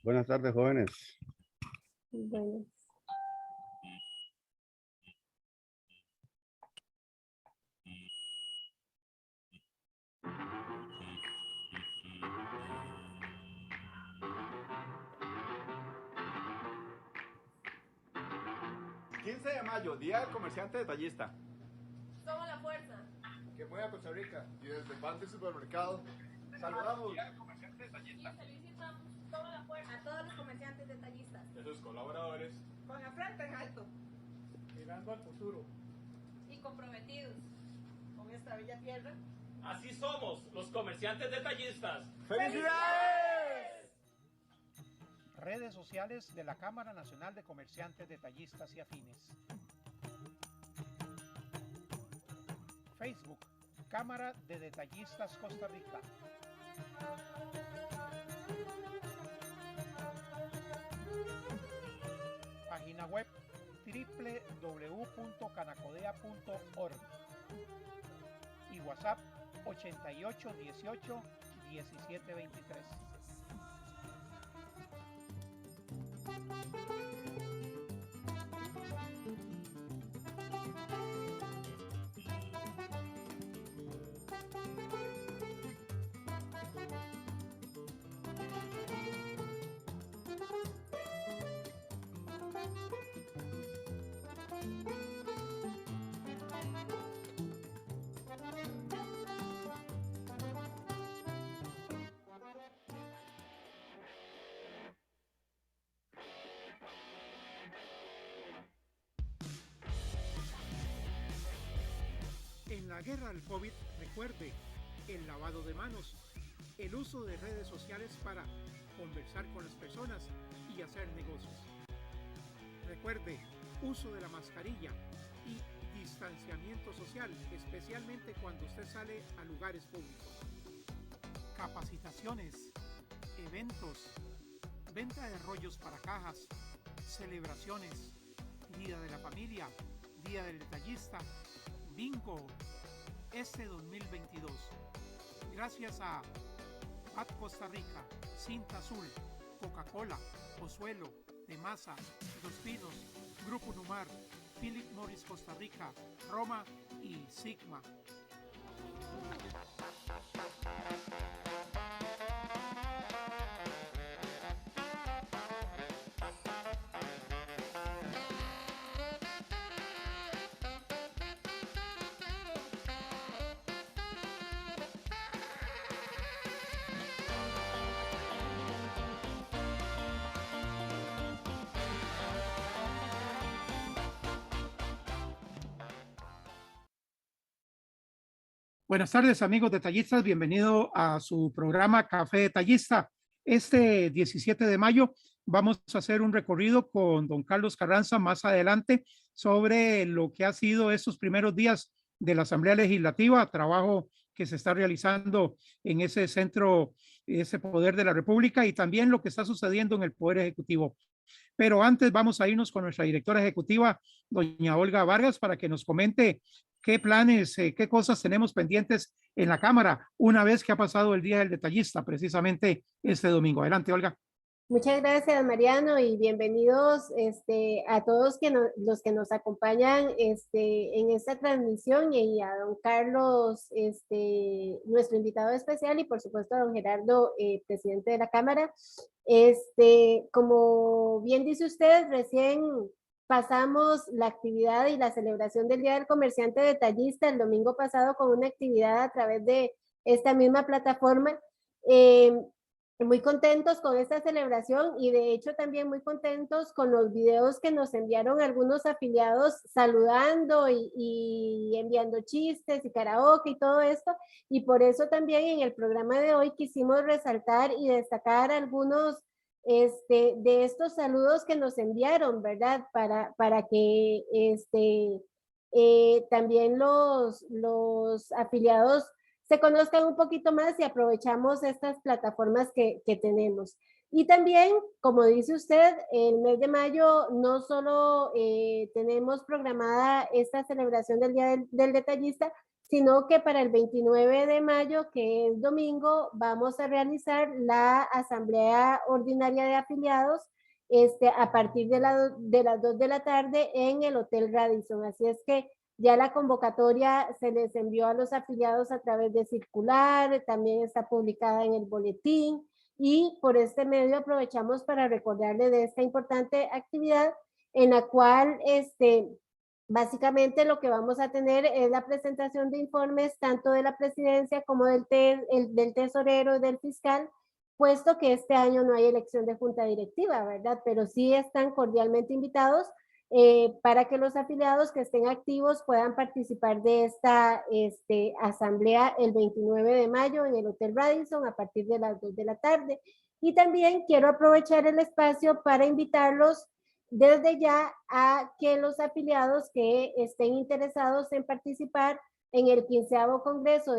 Buenas tardes, jóvenes. Bueno, 15 de mayo, Día del Comerciante Detallista. Somos la fuerza Que mueve a Costa Rica. Y desde el pan del supermercado, saludamos y felicitamos toda la fuerza a todos los comerciantes detallistas y a sus colaboradores. con la frente en alto mirando al futuro y comprometidos con esta bella tierra. Así somos los comerciantes detallistas. ¡Felicidades! redes sociales de la Cámara Nacional de Comerciantes Detallistas y Afines. Facebook, Cámara de Detallistas Costa Rica. Página web www.canacodea.org y WhatsApp 88 18 17 23. En la guerra al COVID, recuerde el lavado de manos, el uso de redes sociales para conversar con las personas y hacer negocios. Recuerde, uso de la mascarilla y distanciamiento social, especialmente cuando usted sale a lugares públicos. Capacitaciones, eventos, venta de rollos para cajas, celebraciones, Día de la Familia, Día del Detallista, Bingo, este 2022. Gracias a PAT Costa Rica, Cinta Azul, Coca-Cola, Pozuelo, De Masa, Los Pinos, Grupo Numar, Philip Morris Costa Rica, Roma y Sigma. Buenas tardes, amigos detallistas. Bienvenido a su programa Café Detallista. Este 17 de mayo vamos a hacer un recorrido con don Carlos Carranza más adelante sobre lo que ha sido estos primeros días de la Asamblea Legislativa, trabajo que se está realizando en ese centro, ese poder de la República, y también lo que está sucediendo en el Poder Ejecutivo. Pero antes vamos a irnos con nuestra directora ejecutiva, doña Olga Vargas, para que nos comente qué planes, qué cosas tenemos pendientes en la Cámara una vez que ha pasado el Día del Detallista, precisamente este domingo. Adelante, Olga. muchas gracias, Mariano, y bienvenidos a todos los que nos acompañan en esta transmisión, y a don Carlos, nuestro invitado especial, y por supuesto a don Gerardo, presidente de la Cámara. Como bien dice usted, recién pasamos la actividad y la celebración del Día del Comerciante Detallista el domingo pasado con una actividad a través de esta misma plataforma. Muy contentos con esta celebración, y de hecho también muy contentos con los videos que nos enviaron algunos afiliados saludando y enviando chistes y karaoke y todo esto, y por eso también en el programa de hoy quisimos resaltar y destacar algunos de estos saludos que nos enviaron, ¿verdad? Para que también los afiliados se conozcan un poquito más y aprovechamos estas plataformas que tenemos. Y también, como dice usted, el mes de mayo no solo tenemos programada esta celebración del Día del Detallista, sino que para el 29 de mayo, que es domingo, vamos a realizar la asamblea ordinaria de afiliados a partir de las 2 de la tarde en el Hotel Radisson. Así es que ya la convocatoria se les envió a los afiliados a través de circular, también está publicada en el boletín, y por este medio aprovechamos para recordarles de esta importante actividad en la cual básicamente lo que vamos a tener es la presentación de informes tanto de la presidencia como del tesorero y del fiscal, puesto que este año no hay elección de junta directiva, ¿verdad? Pero sí están cordialmente invitados para que los afiliados que estén activos puedan participar de esta asamblea el 29 de mayo en el Hotel Radisson a partir de las 2 de la tarde. Y también quiero aprovechar el espacio para invitarlos desde ya a que los afiliados que estén interesados en participar en el 15º Congreso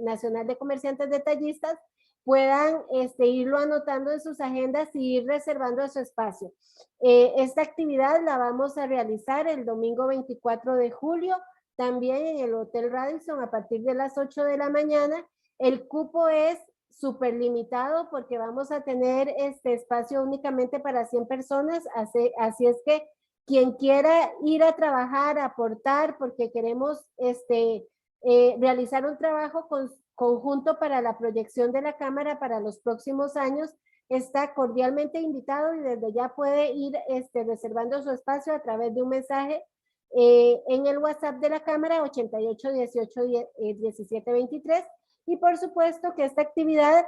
Nacional de Comerciantes Detallistas puedan irlo anotando en sus agendas y ir reservando su espacio. Esta actividad la vamos a realizar el domingo 24 de julio, también en el Hotel Radisson a partir de las 8 de la mañana. El cupo es súper limitado porque vamos a tener este espacio únicamente para 100 personas, así es que quien quiera ir a trabajar, a aportar, porque queremos realizar un trabajo conjunto para la proyección de la Cámara para los próximos años, está cordialmente invitado y desde ya puede ir reservando su espacio a través de un mensaje en el WhatsApp de la Cámara 88 18 17 23. Y por supuesto que esta actividad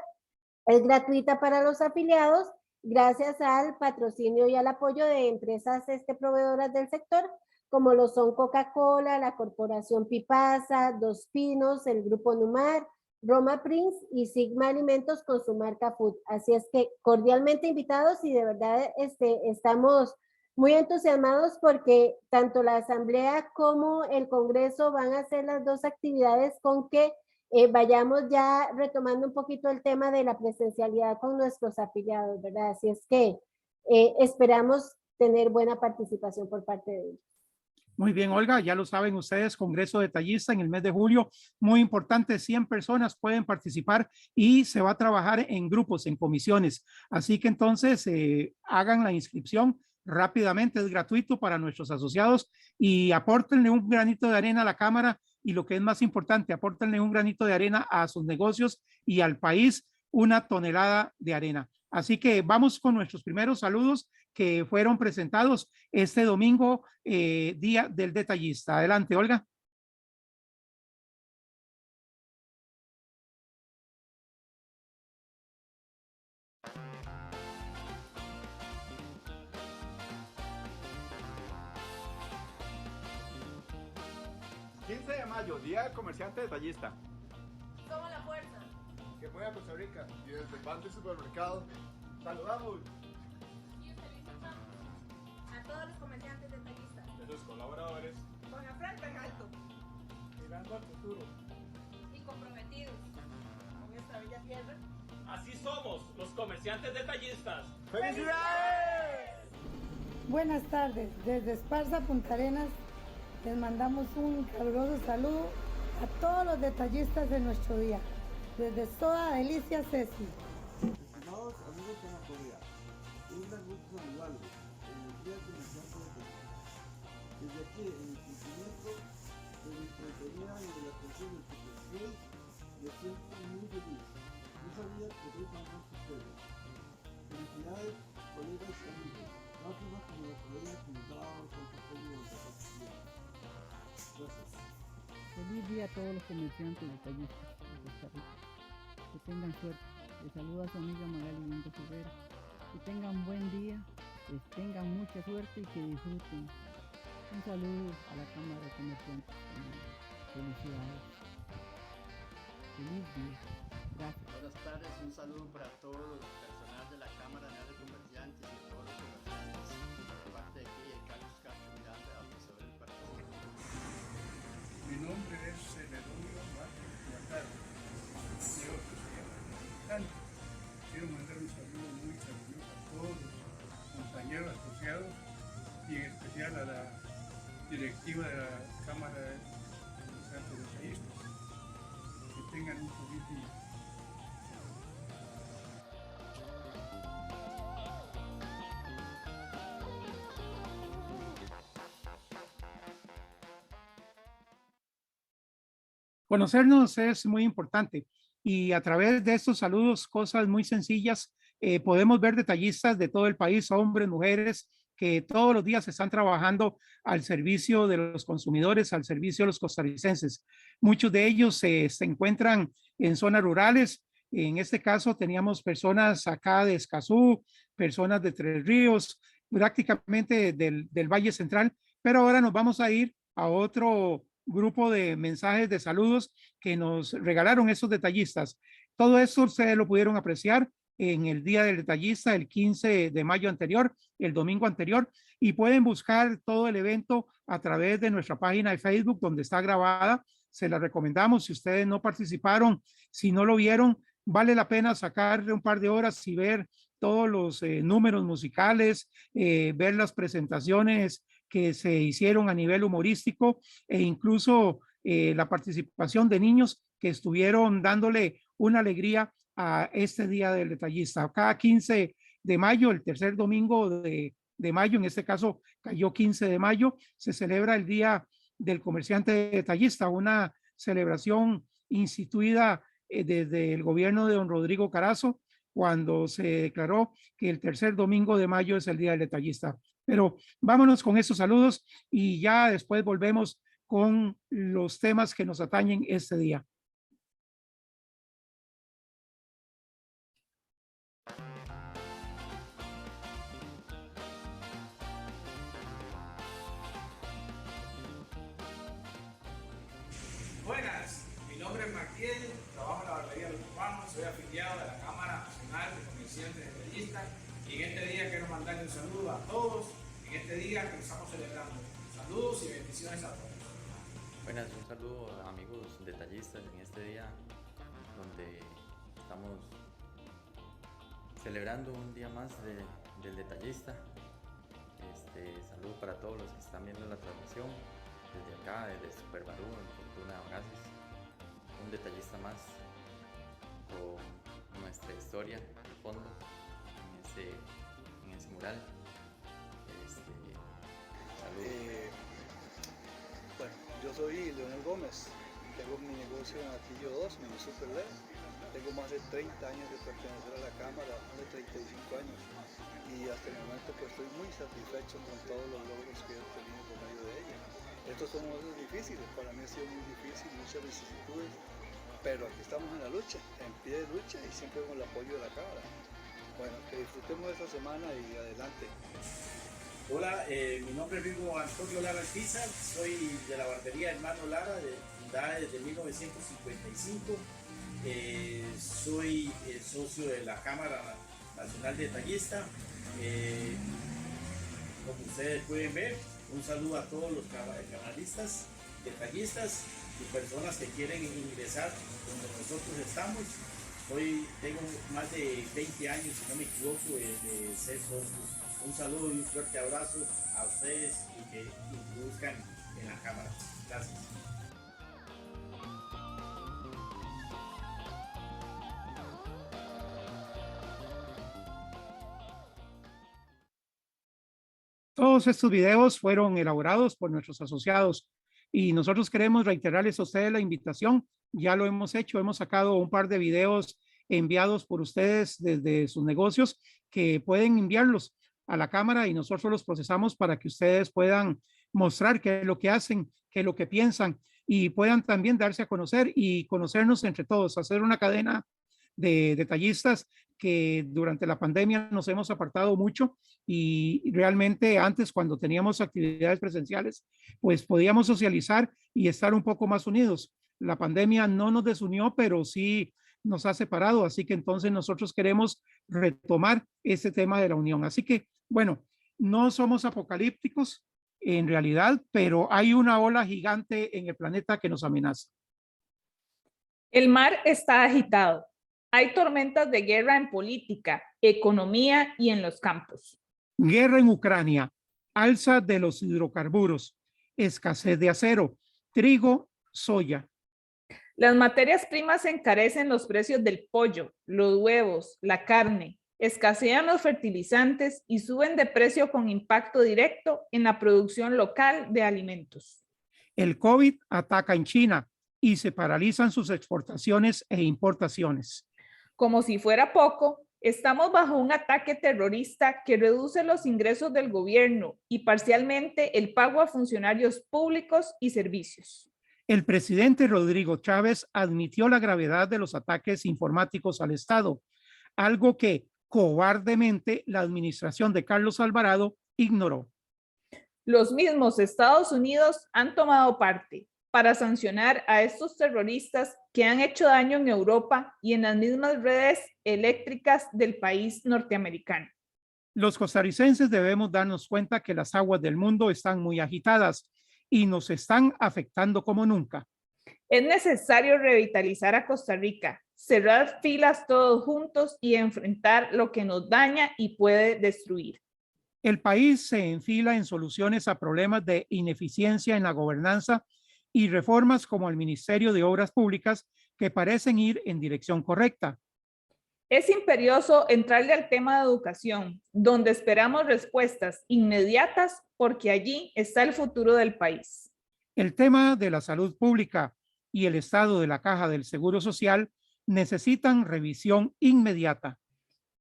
es gratuita para los afiliados gracias al patrocinio y al apoyo de empresas proveedoras del sector, como lo son Coca-Cola, la Corporación Pipasa, Dos Pinos, el Grupo Numar, Roma Prince y Sigma Alimentos con su marca Food. Así es que cordialmente invitados y de verdad estamos muy entusiasmados porque tanto la asamblea como el congreso van a ser las dos actividades con que vayamos ya retomando un poquito el tema de la presencialidad con nuestros afiliados, ¿verdad? Así es que esperamos tener buena participación por parte de ellos. Muy bien, Olga, ya lo saben ustedes, Congreso Detallista en el mes de julio, muy importante, 100 personas pueden participar y se va a trabajar en grupos, en comisiones. Así que entonces hagan la inscripción rápidamente, es gratuito para nuestros asociados y apórtenle un granito de arena a la Cámara y lo que es más importante, apórtenle un granito de arena a sus negocios y al país, 1 tonelada de arena. Así que vamos con nuestros primeros saludos que fueron presentados este domingo, Día del Detallista. Adelante, Olga. De mayo, Día del Comerciante Detallista. Somos la fuerza. Que mueve a Costa Rica. Y desde el pan del supermercado, saludamos Y felicitamos a todos los comerciantes detallistas. De sus colaboradores. Con la frente en alto. Mirando al futuro. Y comprometidos con esta bella tierra. Así somos los comerciantes detallistas. ¡Felicidades! Buenas tardes, desde Esparza, Punta Arenas, les mandamos un caluroso saludo a todos los detallistas de nuestro día. Desde Soda Delicia Ceci. Estimados amigos de la Corea, es un gran gusto saludarlos en el Día del Comerciante Detallista. Desde aquí, en el cumplimiento de nuestra entrega y de la atención del Secretariado, me siento muy feliz. No sabía que soy tan buen ustedes. Felicidades, colegas y amigos. Lástima como la colega que nos daba con su premio de participación. Gracias. Feliz día a todos los comerciantes detallistas de Costa Rica. Que tengan suerte. Les saluda a su amiga Magali Lindo Ferrera. Que tengan buen día, que tengan mucha suerte y que disfruten. Un saludo a la Cámara de Comerciantes también. Felicidades. Feliz día. Gracias. Buenas tardes, un saludo para todo el personal de la Cámara Nacional de Comerciantes y todos los comerciantes. De parte de aquí, Carlos Castro Miranda, asesor del partido. Mi nombre es Celedonio Márquez Guajardo. Yo quiero mandar un saludo muy cariñoso a todos los compañeros asociados y en especial a la directiva de la Cámara de Comerciantes de tengan un feliz día. Conocernos es muy importante y a través de estos saludos, cosas muy sencillas, podemos ver detallistas de todo el país, hombres, mujeres, que todos los días están trabajando al servicio de los consumidores, al servicio de los costarricenses. Muchos de ellos se encuentran en zonas rurales. En este caso teníamos personas acá de Escazú, personas de Tres Ríos, prácticamente del Valle Central, pero ahora nos vamos a ir a otro grupo de mensajes de saludos que nos regalaron esos detallistas. Todo esto ustedes lo pudieron apreciar en el Día del Detallista, el 15 de mayo anterior, el domingo anterior, y pueden buscar todo el evento a través de nuestra página de Facebook, donde está grabada. Se la recomendamos. Si ustedes no participaron, si no lo vieron, vale la pena sacar un par de horas y ver todos los números musicales, ver las presentaciones que se hicieron a nivel humorístico e incluso la participación de niños que estuvieron dándole una alegría a este Día del Detallista. Cada 15 de mayo, el tercer domingo de mayo, en este caso cayó 15 de mayo, se celebra el Día del Comerciante Detallista, una celebración instituida desde el gobierno de don Rodrigo Carazo, cuando se declaró que el tercer domingo de mayo es el Día del Detallista. Pero vámonos con esos saludos y ya después volvemos con los temas que nos atañen este día. Buenas, mi nombre es Martiel, trabajo en la barbería Los Urbanos, soy afiliado de la Cámara Nacional de Comerciantes Detallistas y en este día quiero mandarle un saludo a todos en este día que estamos celebrando. Saludos y bendiciones a todos. Buenas, un saludo a amigos detallistas en este día donde estamos celebrando un día más del detallista. Saludo para todos los que están viendo la transmisión desde acá, desde Super Barú, en Fortuna Oasis, un detallista más con nuestra historia de fondo en ese mural. Saludos. Bueno, yo soy Leonel Gómez, tengo mi negocio en Atillo 2, mi Superled. Tengo más de 30 años de pertenecer a la Cámara, más de 35 años. Y hasta el momento pues estoy muy satisfecho con todos los logros que he obtenido por medio de ella. Estos son momentos difíciles, para mí ha sido muy difícil, muchas vicisitudes, pero aquí estamos en la lucha, en pie de lucha y siempre con el apoyo de la Cámara. Bueno, que disfrutemos de esta semana y adelante. Hola, mi nombre es Rigo Antonio Lara Alpiza, soy de la barbería Hermano Lara, fundada desde 1955. Soy socio de la Cámara Nacional Detallista. Como ustedes pueden ver, un saludo a todos los camaristas, detallistas y personas que quieren ingresar donde nosotros estamos. Tengo más de 20 años, si no me equivoco, de ser socio. Un saludo y un fuerte abrazo a ustedes y que introduzcan en la Cámara. Gracias. Todos estos videos fueron elaborados por nuestros asociados y nosotros queremos reiterarles a ustedes la invitación. Ya lo hemos hecho, hemos sacado un par de videos enviados por ustedes desde sus negocios que pueden enviarlos a la Cámara y nosotros los procesamos para que ustedes puedan mostrar qué es lo que hacen, qué es lo que piensan y puedan también darse a conocer y conocernos entre todos, hacer una cadena de detallistas que durante la pandemia nos hemos apartado mucho y realmente antes cuando teníamos actividades presenciales pues podíamos socializar y estar un poco más unidos. La pandemia no nos desunió, pero sí nos ha separado, así que entonces nosotros queremos retomar este tema de la unión. Así que, bueno, no somos apocalípticos en realidad, pero hay una ola gigante en el planeta que nos amenaza. El mar está agitado. Hay tormentas de guerra en política, economía y en los campos. Guerra en Ucrania, alza de los hidrocarburos, escasez de acero, trigo, soya. Las materias primas encarecen los precios del pollo, los huevos, la carne, escasean los fertilizantes y suben de precio con impacto directo en la producción local de alimentos. El COVID ataca en China y se paralizan sus exportaciones e importaciones. Como si fuera poco, estamos bajo un ataque terrorista que reduce los ingresos del gobierno y parcialmente el pago a funcionarios públicos y servicios. El presidente Rodrigo Chávez admitió la gravedad de los ataques informáticos al Estado, algo que cobardemente la administración de Carlos Alvarado ignoró. Los mismos Estados Unidos han tomado parte para sancionar a estos terroristas que han hecho daño en Europa y en las mismas redes eléctricas del país norteamericano. Los costarricenses debemos darnos cuenta que las aguas del mundo están muy agitadas y nos están afectando como nunca. Es necesario revitalizar a Costa Rica, cerrar filas todos juntos y enfrentar lo que nos daña y puede destruir. El país se enfila en soluciones a problemas de ineficiencia en la gobernanza y reformas como el Ministerio de Obras Públicas que parecen ir en dirección correcta. Es imperioso entrarle al tema de educación, donde esperamos respuestas inmediatas porque allí está el futuro del país. El tema de la salud pública y el estado de la Caja del Seguro Social necesitan revisión inmediata.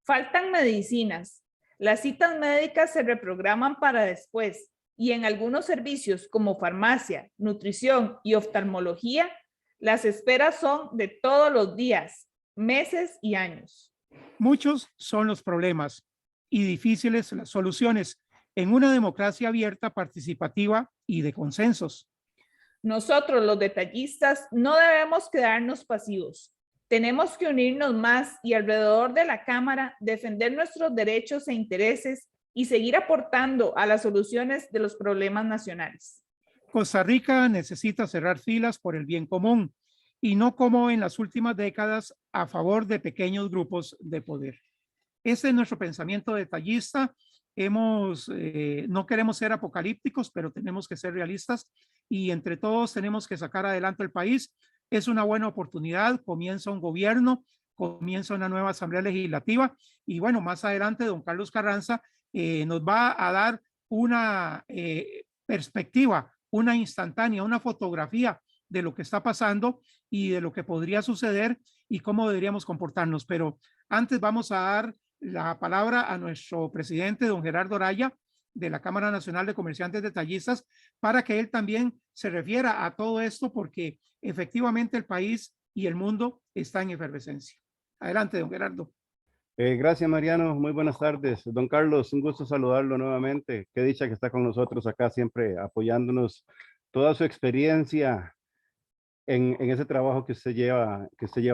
Faltan medicinas. Las citas médicas se reprograman para después y en algunos servicios como farmacia, nutrición y oftalmología, las esperas son de todos los días, meses y años. Muchos son los problemas y difíciles las soluciones en una democracia abierta, participativa y de consensos. Nosotros, los detallistas, no debemos quedarnos pasivos. Tenemos que unirnos más y alrededor de la Cámara defender nuestros derechos e intereses y seguir aportando a las soluciones de los problemas nacionales. Costa Rica necesita cerrar filas por el bien común y no como en las últimas décadas a favor de pequeños grupos de poder. Ese es nuestro pensamiento detallista. No queremos ser apocalípticos, pero tenemos que ser realistas y entre todos tenemos que sacar adelante el país. Es una buena oportunidad, comienza un gobierno, comienza una nueva asamblea legislativa y bueno, más adelante don Carlos Carranza nos va a dar una perspectiva, una instantánea, una fotografía de lo que está pasando y de lo que podría suceder y cómo deberíamos comportarnos. Pero antes vamos a dar la palabra a nuestro presidente, don Gerardo Araya, de la Cámara Nacional de Comerciantes Detallistas, para que él también se refiera a todo esto, porque efectivamente el país y el mundo están en efervescencia. Adelante, don Gerardo. Gracias, Mariano. Muy buenas tardes. Don Carlos, un gusto saludarlo nuevamente. Qué dicha que está con nosotros acá, siempre apoyándonos. Toda su experiencia en ese trabajo que usted lleva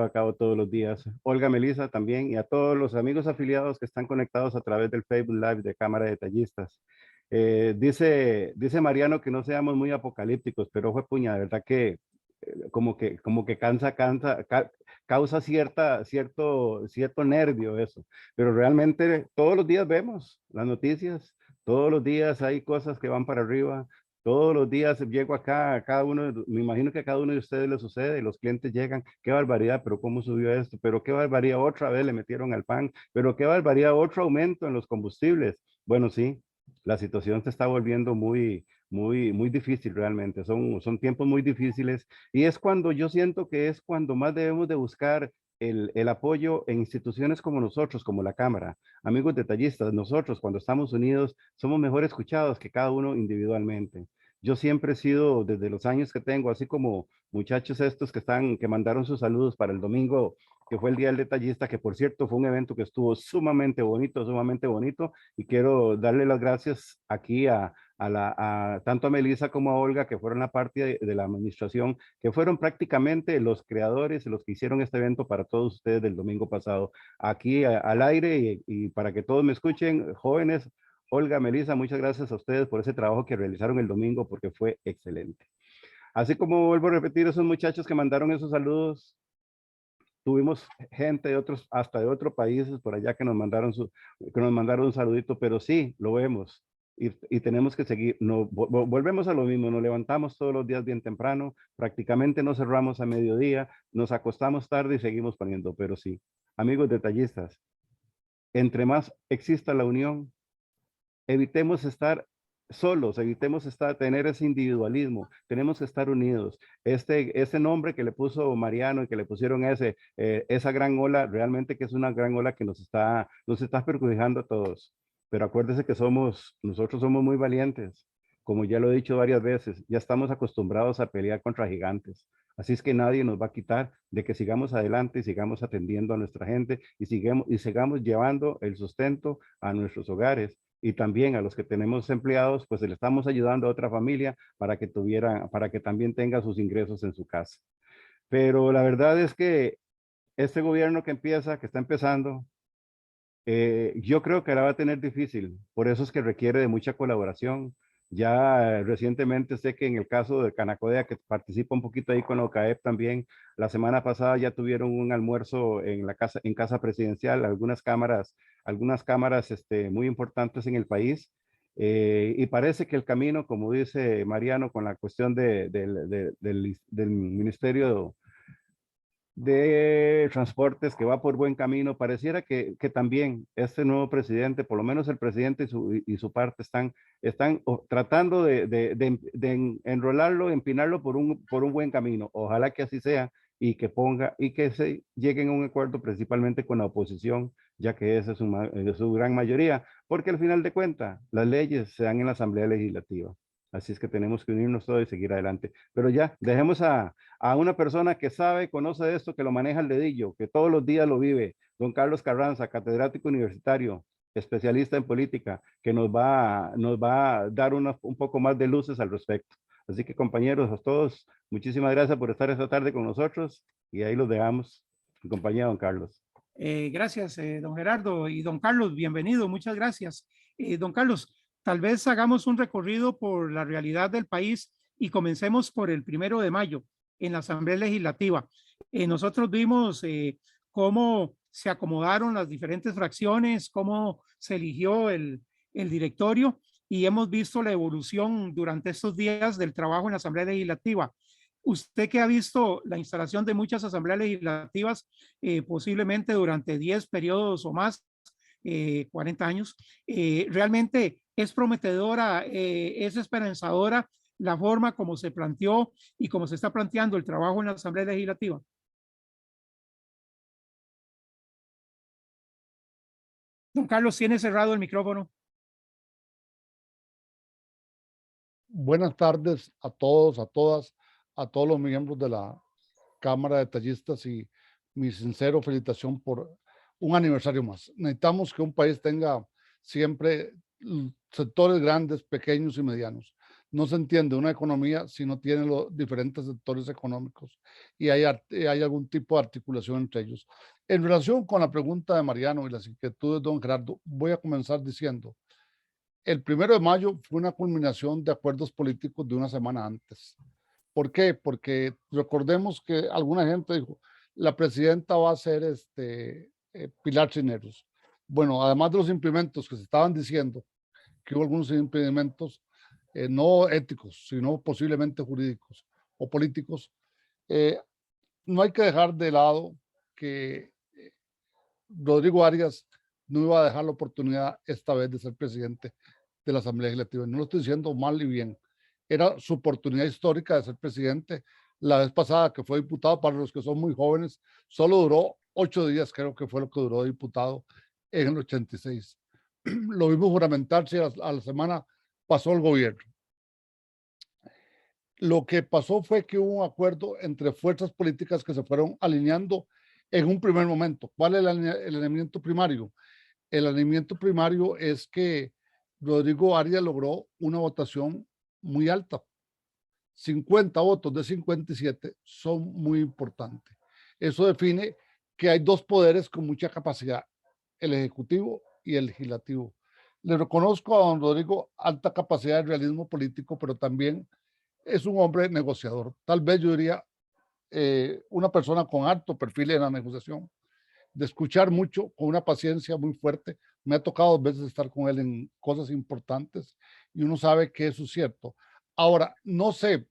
a cabo todos los días. Olga Melisa también, y a todos los amigos afiliados que están conectados a través del Facebook Live de Cámara de Detallistas. Dice Mariano que no seamos muy apocalípticos, pero fue puña, de verdad que como que causa cierto nervio eso, pero realmente todos los días vemos las noticias, todos los días hay cosas que van para arriba. Todos los días llego acá, a cada uno, me imagino que a cada uno de ustedes le sucede, los clientes llegan, qué barbaridad, pero cómo subió esto, pero qué barbaridad, otra vez le metieron al pan, pero qué barbaridad, otro aumento en los combustibles. Bueno, sí, la situación se está volviendo muy difícil realmente, son tiempos muy difíciles y es cuando yo siento que es cuando más debemos de buscar el apoyo en instituciones como nosotros, como la Cámara. Amigos detallistas, nosotros cuando estamos unidos somos mejor escuchados que cada uno individualmente. Yo siempre he sido, desde los años que tengo, así como muchachos estos que mandaron sus saludos para el domingo, que fue el Día del Detallista, que por cierto fue un evento que estuvo sumamente bonito, y quiero darle las gracias aquí tanto a Melissa como a Olga, que fueron la parte de la administración, que fueron prácticamente los creadores y los que hicieron este evento para todos ustedes del domingo pasado, aquí al aire y para que todos me escuchen, jóvenes. Olga, Melissa, muchas gracias a ustedes por ese trabajo que realizaron el domingo porque fue excelente. Así como vuelvo a repetir, esos muchachos que mandaron esos saludos, tuvimos gente hasta de otros países por allá que nos mandaron un saludito, pero sí, lo vemos. y tenemos que seguir. No, volvemos a lo mismo, nos levantamos todos los días bien temprano, prácticamente no cerramos a mediodía, nos acostamos tarde y seguimos poniendo, pero sí, amigos detallistas, entre más exista la unión, evitemos estar solos, evitemos tener ese individualismo, tenemos que estar unidos. Ese nombre que le puso Mariano y que le pusieron esa gran ola, realmente que es una gran ola que nos está perjudicando a todos. Pero acuérdese que nosotros somos muy valientes, como ya lo he dicho varias veces, ya estamos acostumbrados a pelear contra gigantes. Así es que nadie nos va a quitar de que sigamos adelante y sigamos atendiendo a nuestra gente y sigamos llevando el sustento a nuestros hogares. Y también a los que tenemos empleados, pues le estamos ayudando a otra familia para que también tenga sus ingresos en su casa. Pero la verdad es que este gobierno que está empezando, yo creo que la va a tener difícil. Por eso es que requiere de mucha colaboración. Ya recientemente sé que en el caso de Canacodea, que participa un poquito ahí con OCAEP también, la semana pasada ya tuvieron un almuerzo en casa presidencial, algunas cámaras muy importantes en el país. Y parece que el camino, como dice Mariano, con la cuestión del Ministerio de Transportes, que va por buen camino, pareciera que también este nuevo presidente, por lo menos el presidente y su parte, están tratando de enrolarlo, empinarlo por un buen camino. Ojalá que así sea y que se lleguen a un acuerdo principalmente con la oposición, ya que esa es su gran mayoría, porque al final de cuentas las leyes se dan en la Asamblea Legislativa. Así es que tenemos que unirnos todos y seguir adelante. Pero ya, dejemos a una persona que sabe, conoce de esto, que lo maneja al dedillo, que todos los días lo vive, don Carlos Carranza, catedrático universitario, especialista en política, que nos va a dar un poco más de luces al respecto. Así que compañeros, a todos, muchísimas gracias por estar esta tarde con nosotros y ahí los dejamos en compañía de don Carlos. Gracias, don Gerardo. Y don Carlos, bienvenido, muchas gracias. Don Carlos, tal vez hagamos un recorrido por la realidad del país y comencemos por el 1 de mayo en la Asamblea Legislativa. Nosotros vimos cómo se acomodaron las diferentes fracciones, cómo se eligió el directorio y hemos visto la evolución durante estos días del trabajo en la Asamblea Legislativa. Usted que ha visto la instalación de muchas asambleas legislativas, posiblemente durante 10 periodos o más, 40 años, realmente es prometedora, es esperanzadora la forma como se planteó y como se está planteando el trabajo en la Asamblea Legislativa. Don Carlos, tiene cerrado el micrófono. Buenas tardes a todos, a todas, a todos los miembros de la Cámara de Detallistas y mi sincero felicitación por un aniversario más. Necesitamos que un país tenga siempre sectores grandes, pequeños y medianos. No se entiende una economía si no tiene los diferentes sectores económicos y hay algún tipo de articulación entre ellos. En relación con la pregunta de Mariano y las inquietudes de don Gerardo, voy a comenzar diciendo, el 1 de mayo fue una culminación de acuerdos políticos de una semana antes. ¿Por qué? Porque recordemos que alguna gente dijo, la presidenta va a ser Pilar Cisneros. Bueno, además de los impedimentos que se estaban diciendo, que hubo algunos impedimentos no éticos, sino posiblemente jurídicos o políticos, no hay que dejar de lado que Rodrigo Arias no iba a dejar la oportunidad esta vez de ser presidente de la Asamblea Legislativa. No lo estoy diciendo mal y bien. Era su oportunidad histórica de ser presidente. La vez pasada que fue diputado, para los que son muy jóvenes, solo duró 8 días, creo que fue lo que duró diputado en el 86. Lo vimos juramentarse, a la semana pasó el gobierno. Lo que pasó fue que hubo un acuerdo entre fuerzas políticas que se fueron alineando en un primer momento. ¿Cuál es el alineamiento primario? El alineamiento primario es que Rodrigo Arias logró una votación muy alta. 50 votos de 57 son muy importantes. Eso define que hay dos poderes con mucha capacidad, el Ejecutivo y el Legislativo. Le reconozco a don Rodrigo alta capacidad de realismo político, pero también es un hombre negociador. Tal vez yo diría una persona con alto perfil en la negociación. de escuchar mucho, con una paciencia muy fuerte. Me ha tocado 2 veces estar con él en cosas importantes y uno sabe que eso es cierto. Ahora, no sé,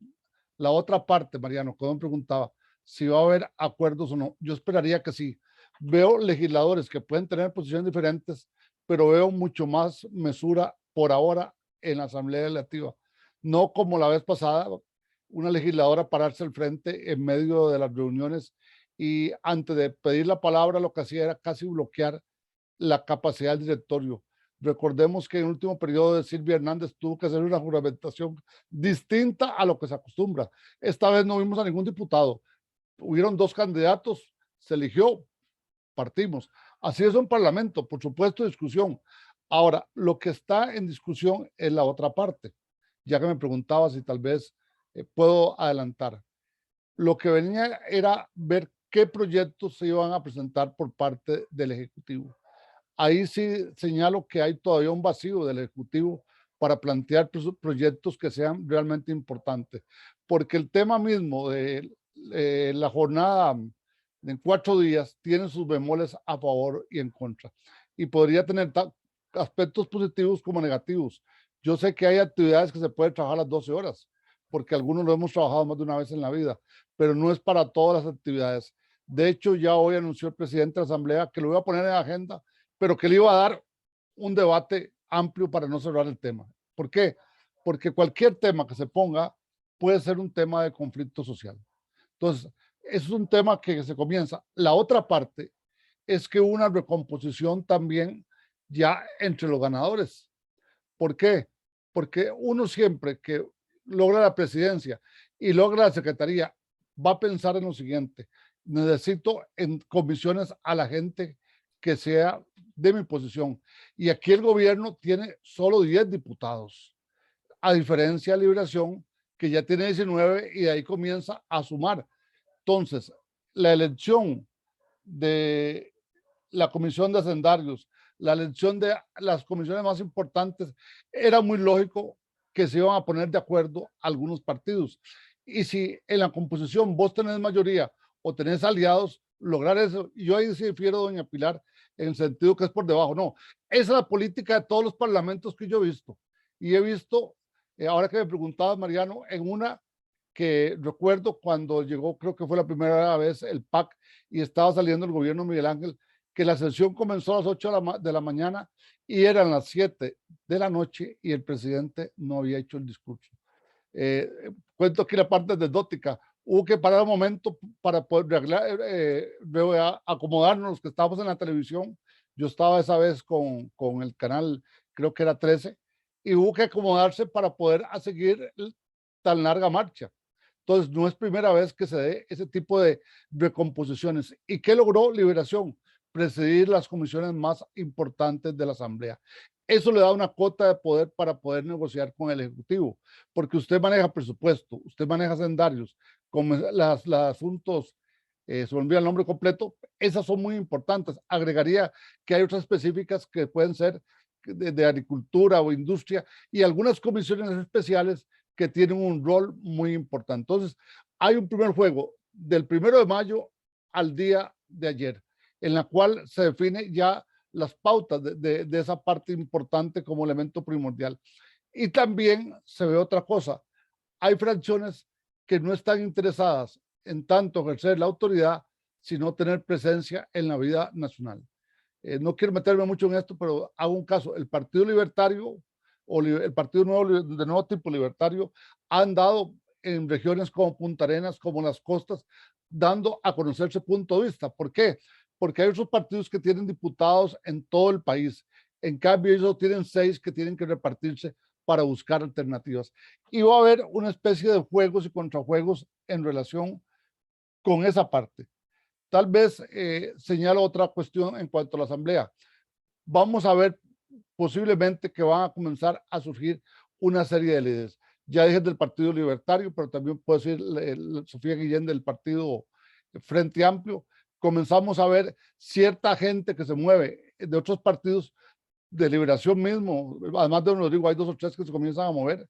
la otra parte, Mariano, que me preguntaba, si va a haber acuerdos o no. Yo esperaría que sí. Veo legisladores que pueden tener posiciones diferentes, pero veo mucho más mesura por ahora en la Asamblea Legislativa. No como la vez pasada, una legisladora pararse al frente en medio de las reuniones y antes de pedir la palabra lo que hacía era casi bloquear la capacidad del directorio. Recordemos que en el último periodo de Silvia Hernández tuvo que hacer una juramentación distinta a lo que se acostumbra. Esta vez no vimos a ningún diputado. Hubieron 2 candidatos, se eligió, partimos. Así es un parlamento, por supuesto, discusión. Ahora, lo que está en discusión es la otra parte, ya que me preguntaba si tal vez puedo adelantar. Lo que venía era ver qué proyectos se iban a presentar por parte del Ejecutivo. Ahí sí señalo que hay todavía un vacío del Ejecutivo para plantear proyectos que sean realmente importantes, porque el tema mismo de la jornada en 4 días tiene sus bemoles a favor y en contra, y podría tener aspectos positivos como negativos. Yo sé que hay actividades que se puede trabajar las 12 horas, porque algunos lo hemos trabajado más de una vez en la vida, pero no es para todas las actividades. De hecho, ya hoy anunció el presidente de la Asamblea que lo iba a poner en la agenda, pero que le iba a dar un debate amplio para no cerrar el tema. ¿Por qué? Porque cualquier tema que se ponga puede ser un tema de conflicto social. Entonces, eso es un tema que se comienza. La otra parte es que hubo una recomposición también ya entre los ganadores. ¿Por qué? Porque uno siempre que logra la presidencia y logra la secretaría va a pensar en lo siguiente: necesito en comisiones a la gente que sea de mi posición. Y aquí el gobierno tiene solo 10 diputados, a diferencia de Liberación, que ya tiene 19 y de ahí comienza a sumar. Entonces, la elección de la comisión de hacendarios, la elección de las comisiones más importantes, era muy lógico que se iban a poner de acuerdo algunos partidos. Y si en la composición vos tenés mayoría o tenés aliados, lograr eso. Y yo ahí sí difiero, doña Pilar, en el sentido que es por debajo. No, esa es la política de todos los parlamentos que yo he visto. Y he visto, ahora que me preguntabas, Mariano, en una que recuerdo cuando llegó, creo que fue la primera vez el PAC y estaba saliendo el gobierno Miguel Ángel, que la sesión comenzó a las 8 de la mañana y eran las 7 de la noche y el presidente no había hecho el discurso. Cuento aquí la parte anecdótica. Hubo que parar un momento para poder acomodarnos los que estábamos en la televisión. Yo estaba esa vez con el canal, creo que era 13, y hubo que acomodarse para poder seguir tan larga marcha. Entonces, no es primera vez que se dé ese tipo de recomposiciones. ¿Y qué logró Liberación? Presidir las comisiones más importantes de la Asamblea. Eso le da una cuota de poder para poder negociar con el Ejecutivo, porque usted maneja presupuesto, usted maneja hacendarios, como los asuntos, se me olvida el nombre completo, esas son muy importantes. Agregaría que hay otras específicas que pueden ser de agricultura o industria y algunas comisiones especiales que tienen un rol muy importante. Entonces, hay un primer juego del 1 de mayo al día de ayer, en la cual se define ya las pautas de esa parte importante como elemento primordial. Y también se ve otra cosa. Hay fracciones que no están interesadas en tanto ejercer la autoridad, sino tener presencia en la vida nacional. No quiero meterme mucho en esto, pero hago un caso. El Partido Libertario o el Partido Nuevo, de nuevo tipo libertario, han dado en regiones como Punta Arenas, como las costas, dando a conocer su punto de vista. ¿Por qué? Porque hay otros partidos que tienen diputados en todo el país. En cambio, ellos tienen 6 que tienen que repartirse para buscar alternativas. Y va a haber una especie de juegos y contrajuegos en relación con esa parte. Tal vez señalo otra cuestión en cuanto a la Asamblea. Vamos a ver posiblemente que van a comenzar a surgir una serie de líderes. Ya dije del Partido Libertario, pero también puedo decir Sofía Guillén del Partido Frente Amplio. Comenzamos a ver cierta gente que se mueve de otros partidos de Liberación mismo, además de Rodrigo, hay 2 o 3 que se comienzan a mover,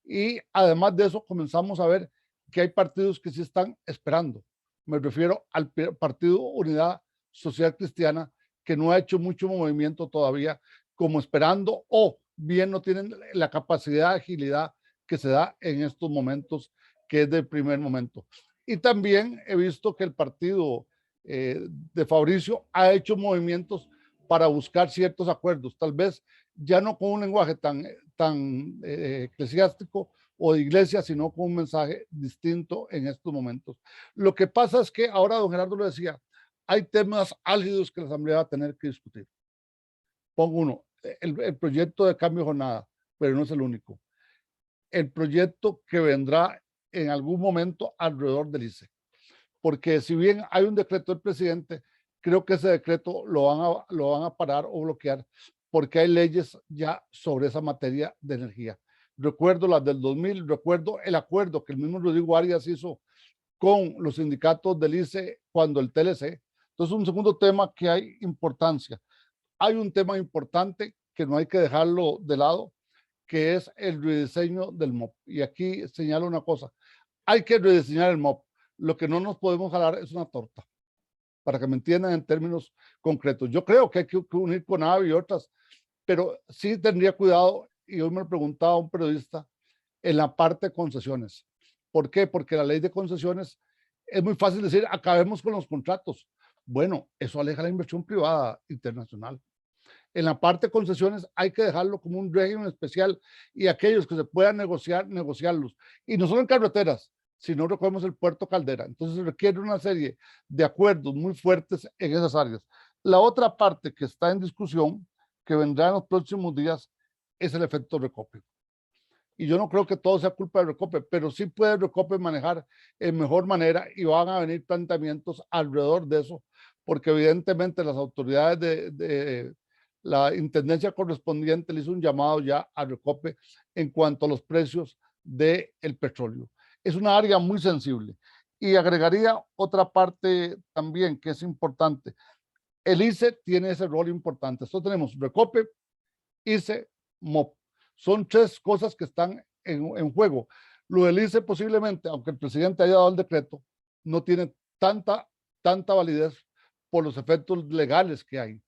y además de eso comenzamos a ver que hay partidos que sí están esperando. Me refiero al Partido Unidad social cristiana que no ha hecho mucho movimiento todavía como esperando, o bien no tienen la capacidad de agilidad que se da en estos momentos, que es del primer momento. Y también he visto que el partido de Fabricio ha hecho movimientos para buscar ciertos acuerdos, tal vez ya no con un lenguaje tan eclesiástico o de iglesia, sino con un mensaje distinto en estos momentos. Lo que pasa es que ahora don Gerardo lo decía, hay temas álgidos que la Asamblea va a tener que discutir. Pongo uno, el proyecto de cambio de jornada, pero no es el único. El proyecto que vendrá en algún momento alrededor del ICE. Porque si bien hay un decreto del presidente, creo que ese decreto lo van a parar o bloquear, porque hay leyes ya sobre esa materia de energía. Recuerdo las del 2000, recuerdo el acuerdo que el mismo Rodrigo Arias hizo con los sindicatos del ICE cuando el TLC. Entonces, un segundo tema que hay importancia. Hay un tema importante que no hay que dejarlo de lado, que es el rediseño del MOP. Y aquí señalo una cosa, hay que rediseñar el MOP. Lo que no nos podemos jalar es una torta, para que me entiendan en términos concretos. Yo creo que hay que unir con AVE y otras, pero sí tendría cuidado, y hoy me lo preguntaba un periodista, en la parte de concesiones. ¿Por qué? Porque la ley de concesiones es muy fácil decir, acabemos con los contratos. Bueno, eso aleja la inversión privada internacional. En la parte de concesiones hay que dejarlo como un régimen especial y aquellos que se puedan negociar, negociarlos. Y no solo en carreteras, sino recogemos el puerto Caldera. Entonces requiere una serie de acuerdos muy fuertes en esas áreas. La otra parte que está en discusión, que vendrá en los próximos días, es el efecto Recope. Y yo no creo que todo sea culpa del Recope, pero sí puede el Recope manejar en mejor manera y van a venir planteamientos alrededor de eso, porque evidentemente las autoridades de la intendencia correspondiente le hizo un llamado ya al Recope en cuanto a los precios del petróleo. Es una área muy sensible. Y agregaría otra parte también que es importante. El ICE tiene ese rol importante. Entonces tenemos Recope, ICE, MOP. Son tres cosas que están en juego. Lo del ICE posiblemente, aunque el presidente haya dado el decreto, no tiene tanta validez por los efectos legales que hay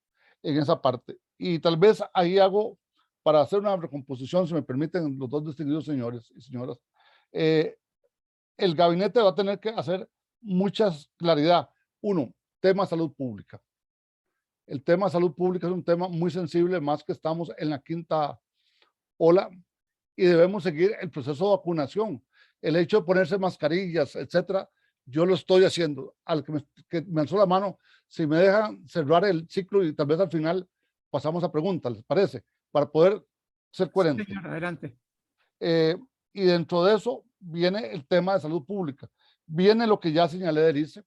en esa parte. Y tal vez ahí hago, para hacer una recomposición, si me permiten los dos distinguidos señores y señoras, el gabinete va a tener que hacer mucha claridad. Uno, tema de salud pública. El tema de salud pública es un tema muy sensible, más que estamos en la quinta ola y debemos seguir el proceso de vacunación. El hecho de ponerse mascarillas, etcétera, yo lo estoy haciendo. Al que me alzó la mano, si me dejan cerrar el ciclo y tal vez al final pasamos a preguntas, ¿les parece? Para poder ser coherente. Sí, señor, adelante. Y dentro de eso viene el tema de salud pública. Viene lo que ya señalé del ICE,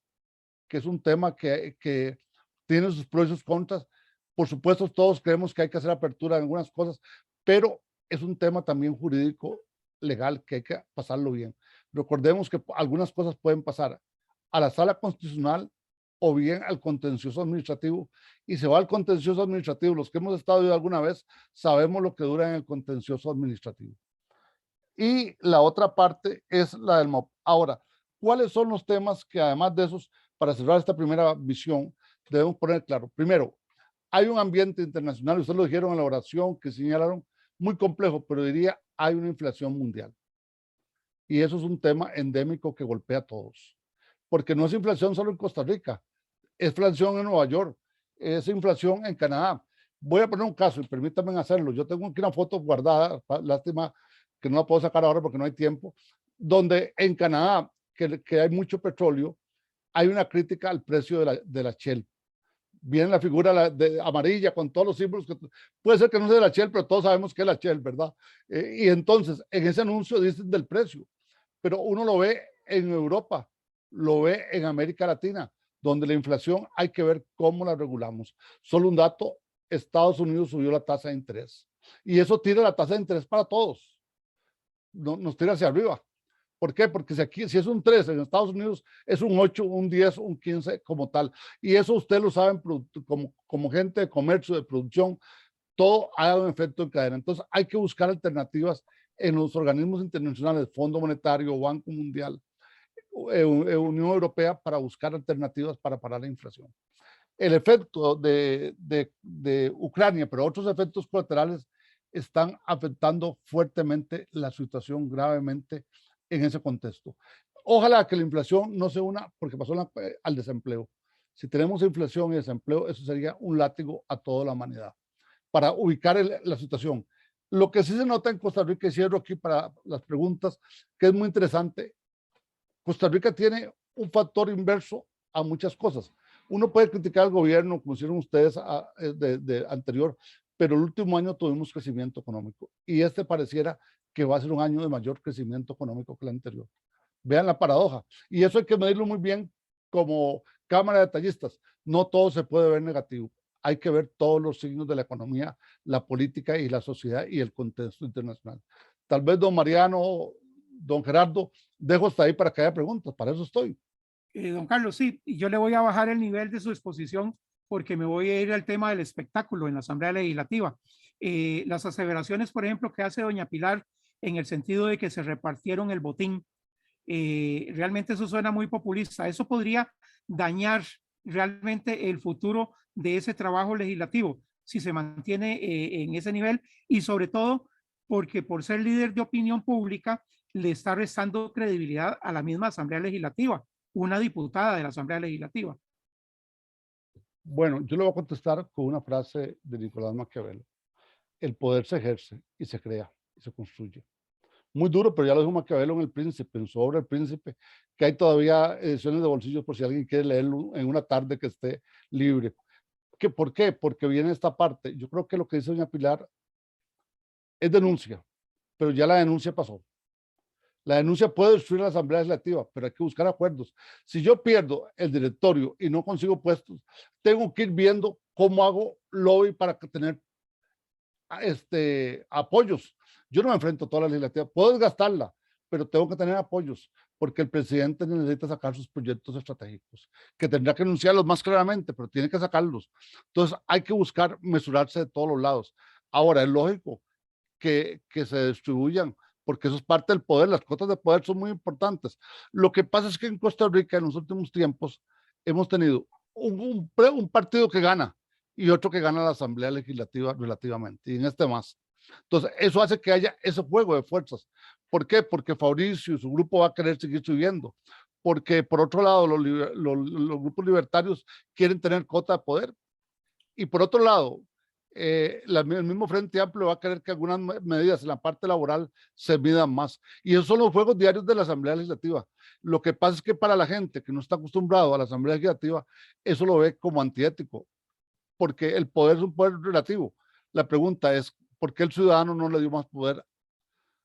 que es un tema que tiene sus pros y sus contras. Por supuesto, todos creemos que hay que hacer apertura en algunas cosas, pero es un tema también jurídico, legal, que hay que pasarlo bien. Recordemos que algunas cosas pueden pasar a la sala constitucional o bien al contencioso administrativo, y se va al contencioso administrativo. Los que hemos estado alguna vez sabemos lo que dura en el contencioso administrativo. Y la otra parte es la del MOP. Ahora, ¿cuáles son los temas que además de esos, para cerrar esta primera visión, debemos poner claro? Primero, hay un ambiente internacional, ustedes lo dijeron en la oración que señalaron, muy complejo, pero diría, hay una inflación mundial. Y eso es un tema endémico que golpea a todos. Porque no es inflación solo en Costa Rica, es inflación en Nueva York, es inflación en Canadá. Voy a poner un caso y permítanme hacerlo. Yo tengo aquí una foto guardada, lástima que no la puedo sacar ahora porque no hay tiempo, donde en Canadá, que hay mucho petróleo, hay una crítica al precio de la Shell. Viene la figura de amarilla con todos los símbolos, que puede ser que no sea de la Shell, pero todos sabemos que es la Shell, ¿verdad? Y entonces, en ese anuncio dicen del precio, pero uno lo ve en Europa, lo ve en América Latina, donde la inflación hay que ver cómo la regulamos. Solo un dato, Estados Unidos subió la tasa de interés, y eso tira la tasa de interés para todos. Nos tira hacia arriba. ¿Por qué? Porque si es un 3 en Estados Unidos, es un 8, un 10, un 15 como tal. Y eso ustedes lo saben como gente de comercio, de producción, todo ha un efecto en cadena. Entonces hay que buscar alternativas en los organismos internacionales, Fondo Monetario, Banco Mundial, Unión Europea, para buscar alternativas para parar la inflación. el efecto de Ucrania, pero otros efectos colaterales están afectando fuertemente la situación gravemente en ese contexto. Ojalá que la inflación no se una porque pasó al desempleo. Si tenemos inflación y desempleo, eso sería un látigo a toda la humanidad para ubicar la situación. Lo que sí se nota en Costa Rica, y cierro aquí para las preguntas, que es muy interesante, Costa Rica tiene un factor inverso a muchas cosas. Uno puede criticar al gobierno, como hicieron ustedes de anterior, pero el último año tuvimos crecimiento económico y este pareciera que va a ser un año de mayor crecimiento económico que el anterior. Vean la paradoja. Y eso hay que medirlo muy bien como Cámara de Detallistas. No todo se puede ver negativo. Hay que ver todos los signos de la economía, la política y la sociedad y el contexto internacional. Tal vez don Mariano, don Gerardo, dejo hasta ahí para que haya preguntas. Para eso estoy. Don Carlos, sí, yo le voy a bajar el nivel de su exposición porque me voy a ir al tema del espectáculo en la Asamblea Legislativa. Las aseveraciones, por ejemplo, que hace doña Pilar en el sentido de que se repartieron el botín, realmente eso suena muy populista. Eso podría dañar realmente el futuro de ese trabajo legislativo si se mantiene en ese nivel y sobre todo porque por ser líder de opinión pública le está restando credibilidad a la misma Asamblea Legislativa, una diputada de la Asamblea Legislativa. Bueno, yo le voy a contestar con una frase de Nicolás Maquiavelo. El poder se ejerce y se crea y se construye. Muy duro, pero ya lo dijo Maquiavelo en El Príncipe, en su obra El Príncipe, que hay todavía ediciones de bolsillos por si alguien quiere leerlo en una tarde que esté libre. ¿Por qué? Porque viene esta parte. Yo creo que lo que dice doña Pilar es denuncia, pero ya la denuncia pasó. La denuncia puede destruir la Asamblea Legislativa, pero hay que buscar acuerdos. Si yo pierdo el directorio y no consigo puestos, tengo que ir viendo cómo hago lobby para tener apoyos. Yo no me enfrento a toda la legislativa, puedo desgastarla, pero tengo que tener apoyos, porque el presidente necesita sacar sus proyectos estratégicos, que tendrá que anunciarlos más claramente, pero tiene que sacarlos. Entonces hay que buscar mesurarse de todos los lados. Ahora, es lógico que se distribuyan, porque eso es parte del poder, las cuotas de poder son muy importantes. Lo que pasa es que en Costa Rica en los últimos tiempos hemos tenido un partido que gana y otro que gana la Asamblea Legislativa relativamente, y en este más. Entonces, eso hace que haya ese juego de fuerzas. ¿Por qué? Porque Fabricio y su grupo va a querer seguir subiendo. Porque, por otro lado, los grupos libertarios quieren tener cuota de poder. Y por otro lado, el mismo Frente Amplio va a querer que algunas medidas en la parte laboral se midan más. Y esos son los juegos diarios de la Asamblea Legislativa. Lo que pasa es que para la gente que no está acostumbrado a la Asamblea Legislativa, eso lo ve como antiético, porque el poder es un poder relativo. La pregunta es, ¿por qué el ciudadano no le dio más poder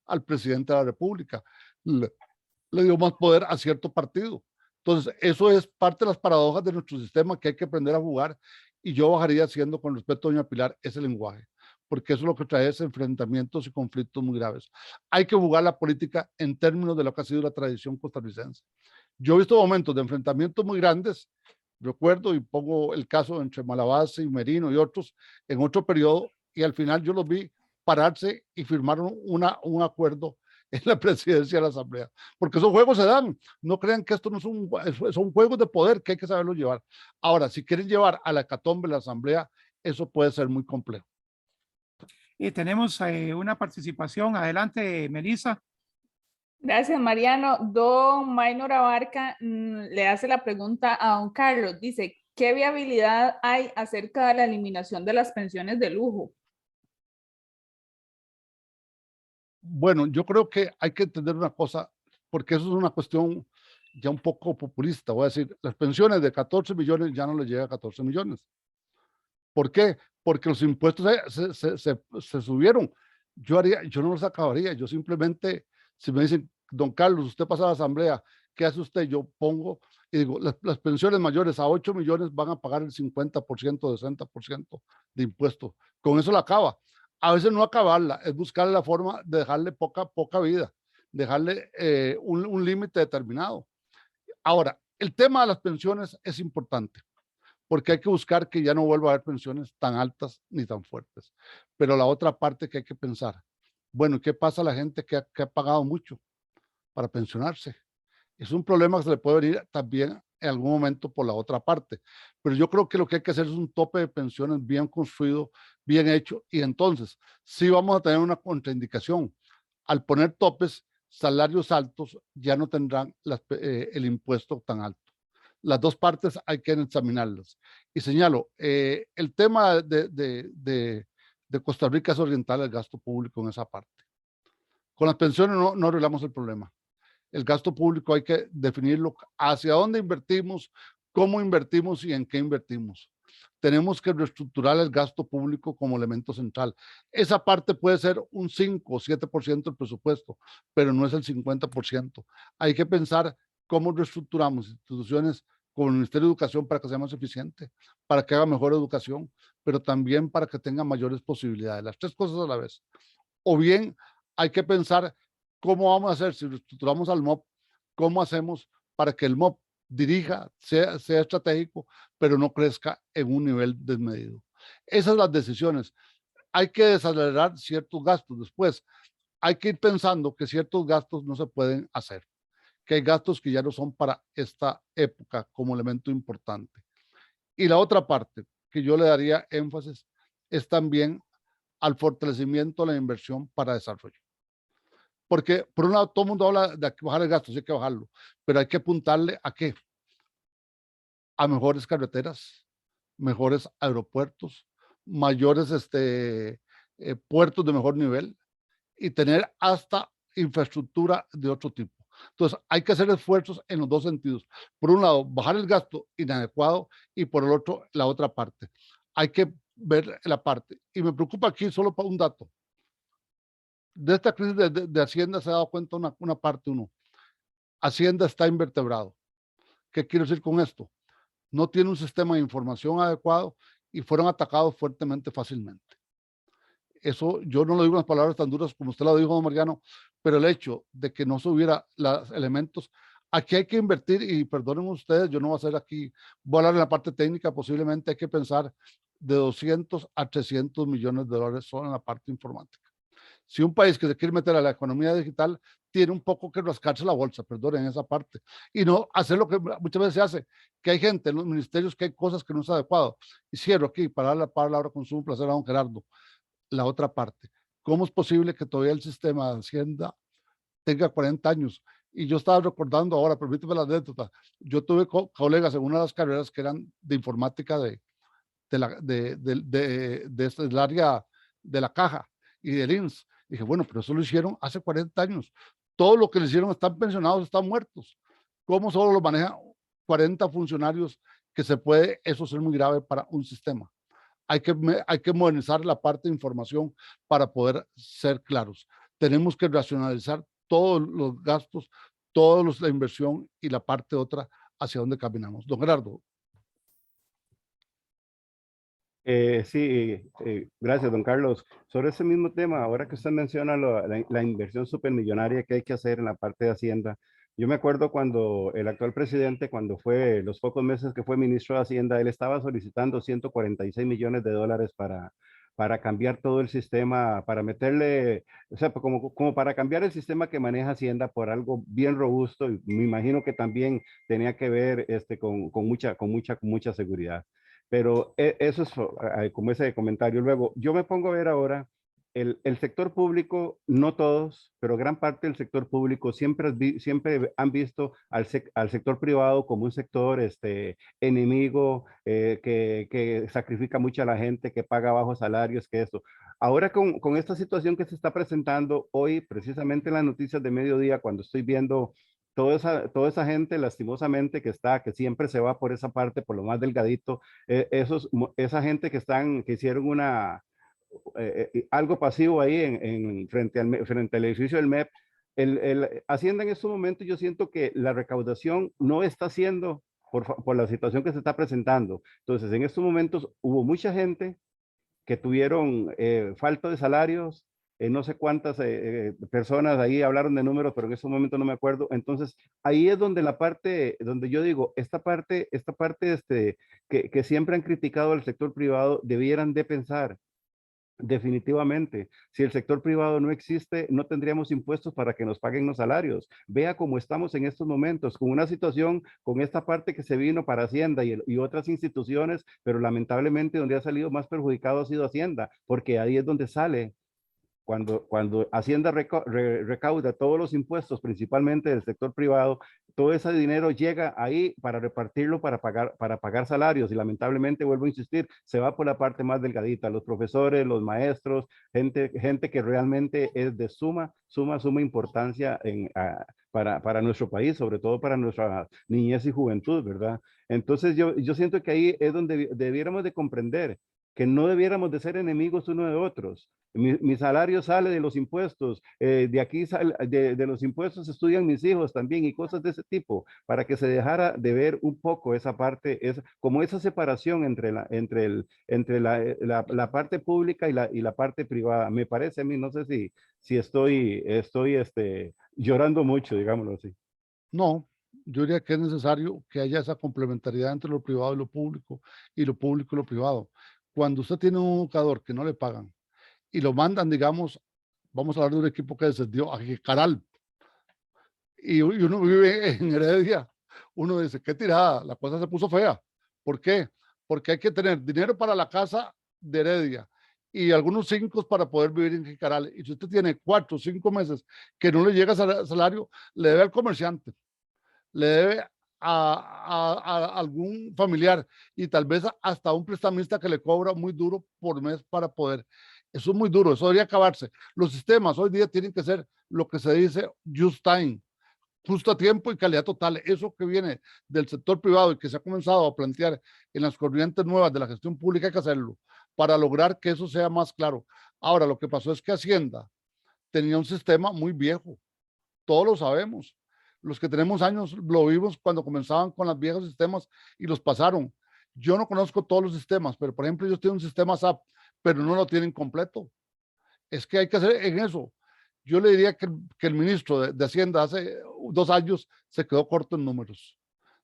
al presidente de la República? Le dio más poder a cierto partido. Entonces, eso es parte de las paradojas de nuestro sistema que hay que aprender a jugar. Y yo bajaría haciendo, con respeto a doña Pilar, ese lenguaje, porque eso es lo que trae es enfrentamientos y conflictos muy graves. Hay que jugar la política en términos de lo que ha sido la tradición costarricense. Yo he visto momentos de enfrentamientos muy grandes, recuerdo y pongo el caso entre Malabase y Merino y otros en otro periodo, y al final yo los vi pararse y firmaron un acuerdo en la presidencia de la Asamblea, porque esos juegos se dan. No crean que esto no son juegos de poder que hay que saberlo llevar. Ahora, si quieren llevar a la hecatombe la Asamblea, eso puede ser muy complejo. Y tenemos una participación. Adelante, Melissa. Gracias, Mariano. Don Maynor Abarca le hace la pregunta a don Carlos. Dice, ¿qué viabilidad hay acerca de la eliminación de las pensiones de lujo? Bueno, yo creo que hay que entender una cosa, porque eso es una cuestión ya un poco populista. Voy a decir, las pensiones de 14 millones ya no les llega a 14 millones. ¿Por qué? Porque los impuestos se subieron. Yo no los acabaría. Yo simplemente, si me dicen, don Carlos, usted pasa a la Asamblea, ¿qué hace usted? Yo pongo y digo, las pensiones mayores a 8 millones van a pagar el 50%, 60% de impuestos. Con eso la acaba. A veces no acabarla, es buscar la forma de dejarle poca vida, dejarle un límite determinado. Ahora, el tema de las pensiones es importante, porque hay que buscar que ya no vuelva a haber pensiones tan altas ni tan fuertes. Pero la otra parte que hay que pensar, bueno, ¿qué pasa a la gente que ha pagado mucho para pensionarse? Es un problema que se le puede venir también en algún momento por la otra parte. Pero yo creo que lo que hay que hacer es un tope de pensiones bien construido, bien hecho, y entonces sí vamos a tener una contraindicación. Al poner topes, salarios altos ya no tendrán el impuesto tan alto. Las dos partes hay que examinarlas. Y señalo, el tema de Costa Rica es orientar el gasto público en esa parte. Con las pensiones no arreglamos el problema. El gasto público hay que definirlo hacia dónde invertimos, cómo invertimos y en qué invertimos. Tenemos que reestructurar el gasto público como elemento central. Esa parte puede ser un 5 o 7% del presupuesto, pero no es el 50%. Hay que pensar cómo reestructuramos instituciones como el Ministerio de Educación para que sea más eficiente, para que haga mejor educación, pero también para que tenga mayores posibilidades. Las tres cosas a la vez. O bien hay que pensar cómo vamos a hacer, si reestructuramos al MOP, cómo hacemos para que el MOP dirija, sea estratégico, pero no crezca en un nivel desmedido. Esas son las decisiones. Hay que desacelerar ciertos gastos. Después, hay que ir pensando que ciertos gastos no se pueden hacer, que hay gastos que ya no son para esta época como elemento importante. Y la otra parte que yo le daría énfasis es también al fortalecimiento de la inversión para desarrollo. Porque por un lado todo el mundo habla de bajar el gasto, sí hay que bajarlo, pero hay que apuntarle a qué, a mejores carreteras, mejores aeropuertos, mayores puertos de mejor nivel y tener hasta infraestructura de otro tipo. Entonces hay que hacer esfuerzos en los dos sentidos. Por un lado, bajar el gasto inadecuado y por el otro, la otra parte. Hay que ver la parte. Y me preocupa aquí solo para un dato. De esta crisis de Hacienda se ha dado cuenta una parte uno. Hacienda está invertebrado. ¿Qué quiero decir con esto? No tiene un sistema de información adecuado y fueron atacados fuertemente fácilmente. Eso yo no lo digo en las palabras tan duras como usted lo dijo, don Mariano, pero el hecho de que no se hubiera los elementos, aquí hay que invertir y perdonen ustedes, yo no voy a hacer aquí, voy a hablar en la parte técnica, posiblemente hay que pensar de 200 a 300 millones de dólares solo en la parte informática. Si un país que se quiere meter a la economía digital tiene un poco que rascarse la bolsa, perdonen esa parte, y no hacer lo que muchas veces se hace, que hay gente en los ministerios que hay cosas que no es adecuado. Y cierro aquí para dar la palabra con su placer a don Gerardo. La otra parte, ¿cómo es posible que todavía el sistema de Hacienda tenga 40 años? Y yo estaba recordando ahora, permíteme la anécdota, yo tuve colegas en una de las carreras que eran de informática del área de la caja y del INS. Dije, bueno, pero eso lo hicieron hace 40 años. Todo lo que le hicieron están pensionados, están muertos. ¿Cómo solo lo manejan 40 funcionarios que se puede eso ser muy grave para un sistema? Hay que modernizar la parte de información para poder ser claros. Tenemos que racionalizar todos los gastos, toda la inversión y la parte otra hacia dónde caminamos. Don Gerardo. Sí, gracias, don Carlos. Sobre ese mismo tema, ahora que usted menciona la inversión supermillonaria que hay que hacer en la parte de Hacienda, yo me acuerdo cuando el actual presidente, cuando fue los pocos meses que fue ministro de Hacienda, él estaba solicitando 146 millones de dólares para cambiar todo el sistema, para meterle, o sea, como para cambiar el sistema que maneja Hacienda por algo bien robusto, y me imagino que también tenía que ver con mucha seguridad. Pero eso es como ese comentario. Luego, yo me pongo a ver ahora, el sector público, no todos, pero gran parte del sector público siempre han visto al sector privado como un sector enemigo, que sacrifica mucho a la gente, que paga bajos salarios, que eso. Ahora con esta situación que se está presentando hoy, precisamente en las noticias de mediodía, cuando estoy viendo toda esa gente lastimosamente que siempre se va por esa parte, por lo más delgadito, esa gente que hicieron algo pasivo ahí frente al edificio del MEP, Hacienda en estos momentos yo siento que la recaudación no está haciendo por la situación que se está presentando. Entonces, en estos momentos hubo mucha gente que tuvieron falta de salarios, no sé cuántas personas ahí hablaron de números, pero en ese momento no me acuerdo. Entonces, ahí es donde donde yo digo, esta parte que siempre han criticado al sector privado, debieran de pensar Definitivamente, si el sector privado no existe, no tendríamos impuestos para que nos paguen los salarios. Vea cómo estamos en estos momentos, con una situación, con esta parte que se vino para Hacienda y otras instituciones, pero lamentablemente donde ha salido más perjudicado ha sido Hacienda, porque ahí es donde sale. Cuando Hacienda recauda todos los impuestos, principalmente del sector privado, todo ese dinero llega ahí para repartirlo para pagar salarios y lamentablemente, vuelvo a insistir, se va por la parte más delgadita, los profesores, los maestros, gente que realmente es de suma importancia para nuestro país, sobre todo para nuestra niñez y juventud, ¿verdad? Entonces yo siento que ahí es donde debiéramos de comprender que no debiéramos de ser enemigos uno de otros. Mi salario sale de los impuestos, de aquí de los impuestos estudian mis hijos también y cosas de ese tipo, para que se dejara de ver un poco esa parte, como esa separación entre la parte pública y la parte privada. Me parece a mí, no sé si estoy llorando mucho, digámoslo así. No, yo diría que es necesario que haya esa complementariedad entre lo privado y lo público y lo privado. Cuando usted tiene un educador que no le pagan y lo mandan, digamos, vamos a hablar de un equipo que descendió a Jicaral y uno vive en Heredia, uno dice, qué tirada, la cosa se puso fea. ¿Por qué? Porque hay que tener dinero para la casa de Heredia y algunos 5 para poder vivir en Jicaral. Y si usted tiene 4 o 5 meses que no le llega salario, le debe al comerciante, le debe a algún familiar y tal vez hasta un prestamista que le cobra muy duro por mes para poder. Eso es muy duro, eso debería acabarse. Los sistemas hoy día tienen que ser lo que se dice just time, justo a tiempo y calidad total. Eso que viene del sector privado y que se ha comenzado a plantear en las corrientes nuevas de la gestión pública hay que hacerlo para lograr que eso sea más claro. Ahora, lo que pasó es que Hacienda tenía un sistema muy viejo, todos lo sabemos. Los que tenemos años lo vimos cuando comenzaban con los viejos sistemas y los pasaron. Yo no conozco todos los sistemas, pero por ejemplo ellos tienen un sistema SAP, pero no lo tienen completo. Es que hay que hacer en eso. Yo le diría que el ministro de Hacienda hace 2 años se quedó corto en números.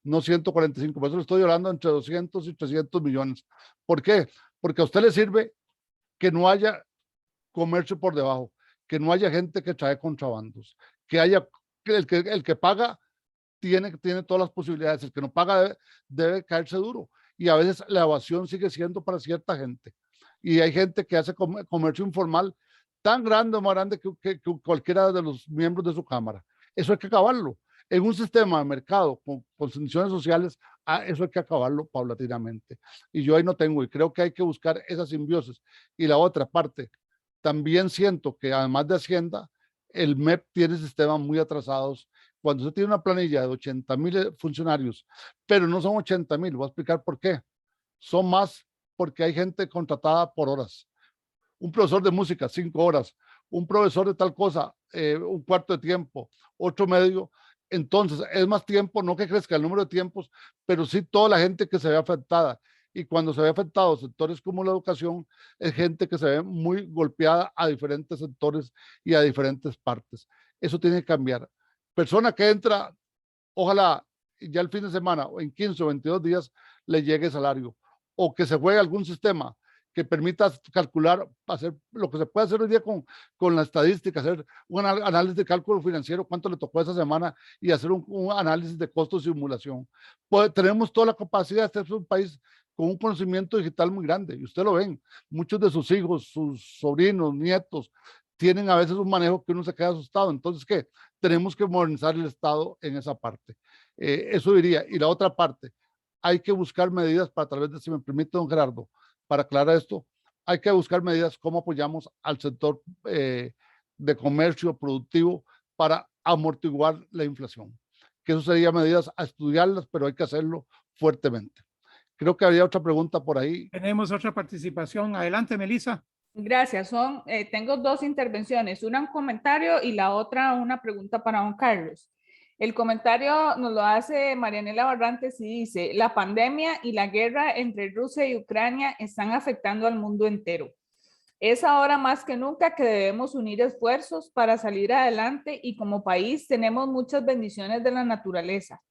No 145, por eso le estoy hablando entre 200 y 300 millones. ¿Por qué? Porque a usted le sirve que no haya comercio por debajo, que no haya gente que trae contrabandos, que haya el que paga tiene todas las posibilidades, el que no paga debe caerse duro y a veces la evasión sigue siendo para cierta gente y hay gente que hace comercio informal tan grande o más grande que cualquiera de los miembros de su cámara. Eso hay que acabarlo. En un sistema de mercado con condiciones sociales, eso hay que acabarlo paulatinamente. Y yo ahí no tengo, y creo que hay que buscar esa simbiosis. Y la otra parte, también siento que además de Hacienda, el MEP tiene sistemas muy atrasados. Cuando usted tiene una planilla de 80,000 funcionarios, pero no son 80,000, voy a explicar por qué. Son más porque hay gente contratada por horas. Un profesor de música, 5 horas. Un profesor de tal cosa, un cuarto de tiempo, otro medio. Entonces, es más tiempo, no que crezca el número de tiempos, pero sí toda la gente que se ve afectada. Y cuando se ve afectado sectores como la educación, es gente que se ve muy golpeada a diferentes sectores y a diferentes partes. Eso tiene que cambiar. Persona que entra, ojalá ya el fin de semana o en 15 o 22 días le llegue salario. O que se juegue algún sistema que permita calcular, hacer lo que se puede hacer hoy día con la estadística, hacer un análisis de cálculo financiero, cuánto le tocó esa semana y hacer un análisis de costos y simulación. Tenemos toda la capacidad, este es un país con un conocimiento digital muy grande y usted lo ven, muchos de sus hijos, sus sobrinos, nietos, tienen a veces un manejo que uno se queda asustado. Entonces, ¿qué? Tenemos que modernizar el Estado en esa parte. Eso diría. Y la otra parte, hay que buscar medidas para, tal vez, si me permite, don Gerardo, para aclarar esto, hay que buscar medidas cómo apoyamos al sector de comercio productivo para amortiguar la inflación. Que eso sería medidas a estudiarlas, pero hay que hacerlo fuertemente. Creo que había otra pregunta por ahí. Tenemos otra participación. Adelante, Melissa. Gracias. Tengo 2 intervenciones, una un comentario y la otra una pregunta para don Carlos. El comentario nos lo hace Marianela Barrantes y dice, la pandemia y la guerra entre Rusia y Ucrania están afectando al mundo entero. Es ahora más que nunca que debemos unir esfuerzos para salir adelante y como país tenemos muchas bendiciones de la naturaleza.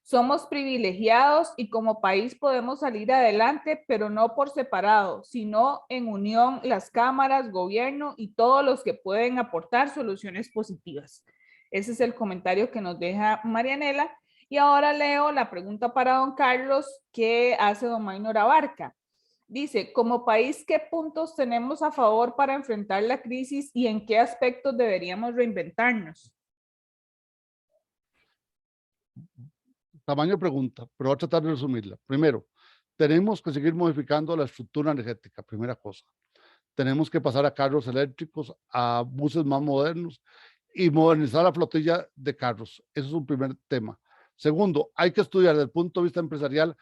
Somos privilegiados y como país podemos salir adelante, pero no por separado, sino en unión las cámaras, gobierno y todos los que pueden aportar soluciones positivas. Ese es el comentario que nos deja Marianela. Y ahora leo la pregunta para don Carlos que hace don Maynor Abarca. Dice, como país, ¿qué puntos tenemos a favor para enfrentar la crisis y en qué aspectos deberíamos reinventarnos? Tamaño de pregunta, pero voy a tratar de resumirla. Primero, tenemos que seguir modificando la estructura energética, primera cosa. Tenemos que pasar a carros eléctricos, a buses más modernos y modernizar la flotilla de carros. Eso es un primer tema. Segundo, hay que estudiar desde el punto de vista empresarial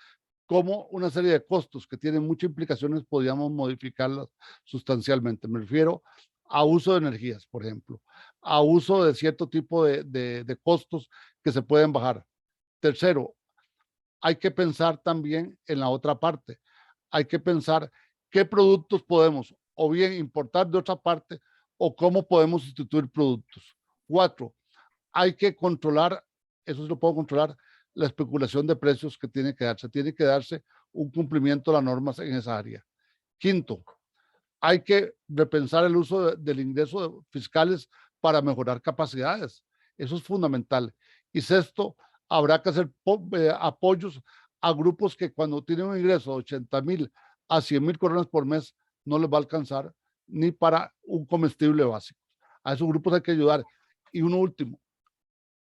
cómo una serie de costos que tienen muchas implicaciones podríamos modificarlas sustancialmente. Me refiero a uso de energías, por ejemplo, a uso de cierto tipo de costos que se pueden bajar. Tercero, hay que pensar también en la otra parte. Hay que pensar qué productos podemos o bien importar de otra parte o cómo podemos sustituir productos. 4, hay que controlar, eso sí lo puedo controlar, la especulación de precios que tiene que darse. Tiene que darse un cumplimiento de las normas en esa área. 5, hay que repensar el uso del ingreso de fiscales para mejorar capacidades. Eso es fundamental. Y 6, habrá que hacer apoyos a grupos que cuando tienen un ingreso de 80,000 a 100,000 colones por mes no les va a alcanzar ni para un comestible básico. A esos grupos hay que ayudar. Y uno último,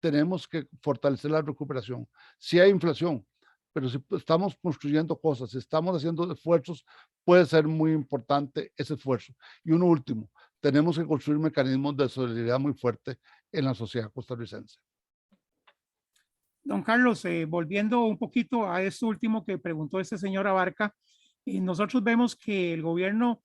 tenemos que fortalecer la recuperación. Sí hay inflación, pero si estamos construyendo cosas, si estamos haciendo esfuerzos, puede ser muy importante ese esfuerzo. Y uno último, tenemos que construir mecanismos de solidaridad muy fuerte en la sociedad costarricense. Don Carlos, volviendo un poquito a esto último que preguntó este señor Abarca, nosotros vemos que el gobierno